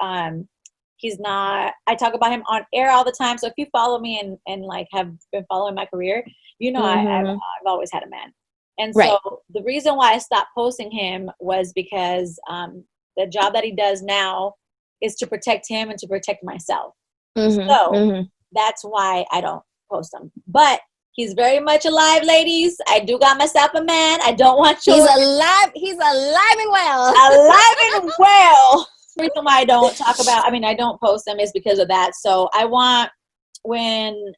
He's not. I talk about him on air all the time. So if you follow me and like have been following my career, I've always had a man. And so the reason why I stopped posting him was because the job that he does now is to protect him and to protect myself. So that's why I don't post him. But He's very much alive, ladies. I do got myself a man. I don't want He's children. alive. He's alive and well. Alive and well. The reason why I don't talk about, I don't post them is because of that. So I want when,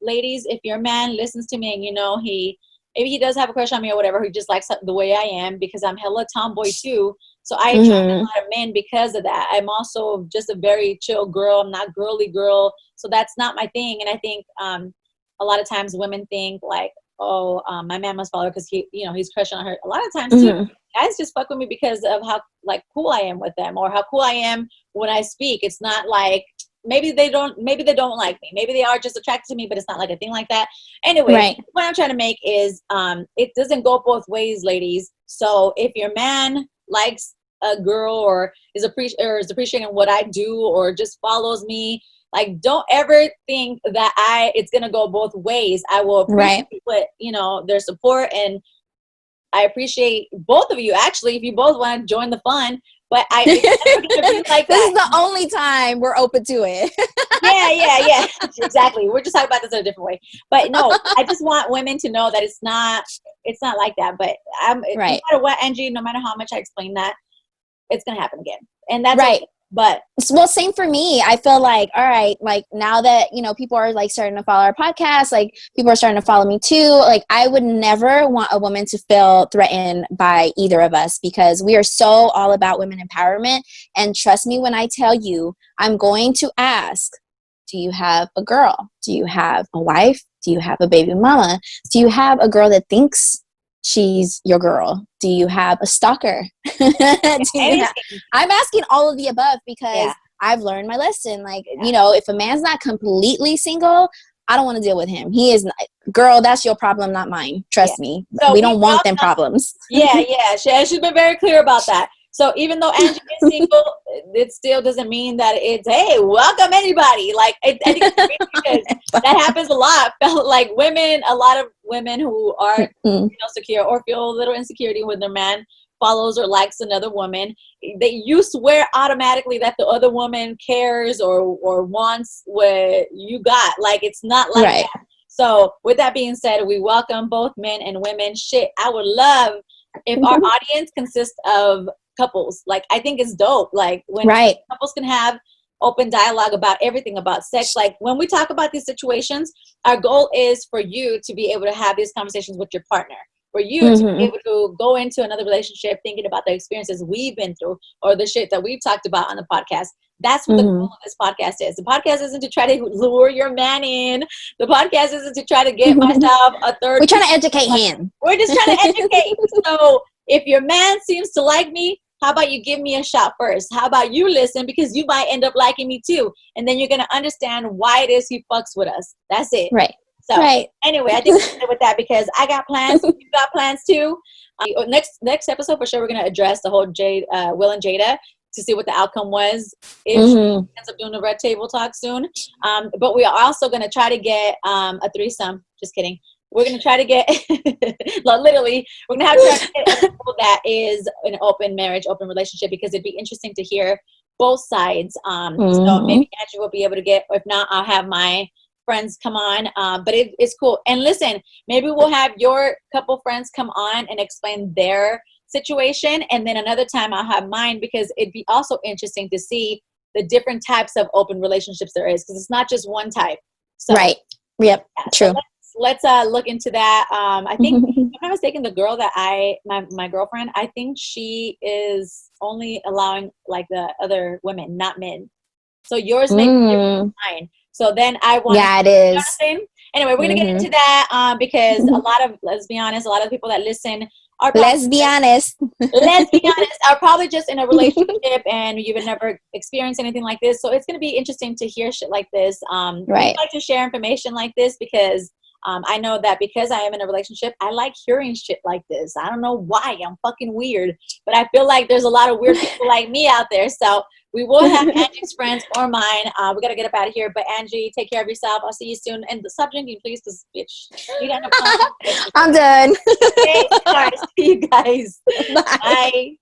ladies, if your man listens to me and maybe he does have a crush on me or whatever, he just likes the way I am because I'm hella tomboy too. So I attract a lot of men because of that. I'm also just a very chill girl. I'm not girly girl. So that's not my thing. And I think a lot of times women think like, oh, my man must follow her because he's crushing on her. A lot of times too, guys just fuck with me because of how like cool I am with them or how cool I am when I speak. It's not like maybe they don't like me. Maybe they are just attracted to me, but it's not like a thing like that. Anyway, what I'm trying to make is it doesn't go both ways, ladies. So if your man likes a girl or is appreciating what I do or just follows me, like don't ever think that it's gonna go both ways. I will appreciate their support, and I appreciate both of you actually if you both want to join the fun. But it's never gonna be like this that. is the only time we're open to it. Yeah, exactly. We're just talking about this in a different way. But no, I just want women to know that it's not like that. But no matter what, Angie, no matter how much I explain that, it's gonna happen again, and that's right. Okay. But well, same for me. I feel like, all right, like now that, people are like starting to follow our podcast, like people are starting to follow me too. Like I would never want a woman to feel threatened by either of us because we are so all about women empowerment. And trust me when I tell you, I'm going to ask, do you have a girl? Do you have a wife? Do you have a baby mama? Do you have a girl that thinks she's your girl? Do you have a stalker? I'm asking all of the above because I've learned my lesson. Like, if a man's not completely single, I don't want to deal with him. He is not, girl, that's your problem, not mine. Trust me. So we don't want them problems. She's been very clear about that. So even though Angie is single, it still doesn't mean that it's, hey, welcome anybody. Like, I think it's because that happens a lot. Like a lot of women who are secure or feel a little insecurity when their man follows or likes another woman, you swear automatically that the other woman cares or wants what you got. Like, it's not like that. So with that being said, we welcome both men and women. Shit, I would love if our audience consists of couples. Like, I think it's dope. Like when couples can have open dialogue about everything about sex. Like when we talk about these situations, our goal is for you to be able to have these conversations with your partner, for you to be able to go into another relationship thinking about the experiences we've been through or the shit that we've talked about on the podcast. That's what the goal of this podcast is. The podcast isn't to try to lure your man in. The podcast isn't to try to get myself a third. We're trying to educate him. We're just trying to educate. So if your man seems to like me, how about you give me a shot first? How about you listen, because you might end up liking me too. And then you're going to understand why it is he fucks with us. That's it. Right. So anyway, I think we'll end with that because I got plans. You got plans too. Next episode for sure, we're going to address the whole Will and Jada to see what the outcome was. If she ends up doing the red table talk soon. But we are also going to try to get a threesome. Just kidding. We're going to try to get, literally, we're going to have to try to get a couple that is an open marriage, open relationship, because it'd be interesting to hear both sides. So maybe Angie will be able to get, or if not, I'll have my friends come on. But it's cool. And listen, maybe we'll have your couple friends come on and explain their situation. And then another time I'll have mine, because it'd be also interesting to see the different types of open relationships there is, because it's not just one type. So, Yep. Yeah, True. So let's look into that. I think, if I'm not mistaken, the girl that my girlfriend, I think she is only allowing like the other women, not men. So yours may be different than mine. So then I want. Yeah, it is. Anyway, we're gonna get into that because let's be honest, a lot of people that listen are let's be honest, are probably just in a relationship and you've never experienced anything like this. So it's gonna be interesting to hear shit like this. We like to share information like this because I know that because I am in a relationship, I like hearing shit like this. I don't know why. I'm fucking weird. But I feel like there's a lot of weird people like me out there. So we will have Angie's friends or mine. We got to get up out of here. But Angie, take care of yourself. I'll see you soon. And stop drinking, please, because, bitch, you got no fun. I'm done. Okay? All right. See you guys. Bye.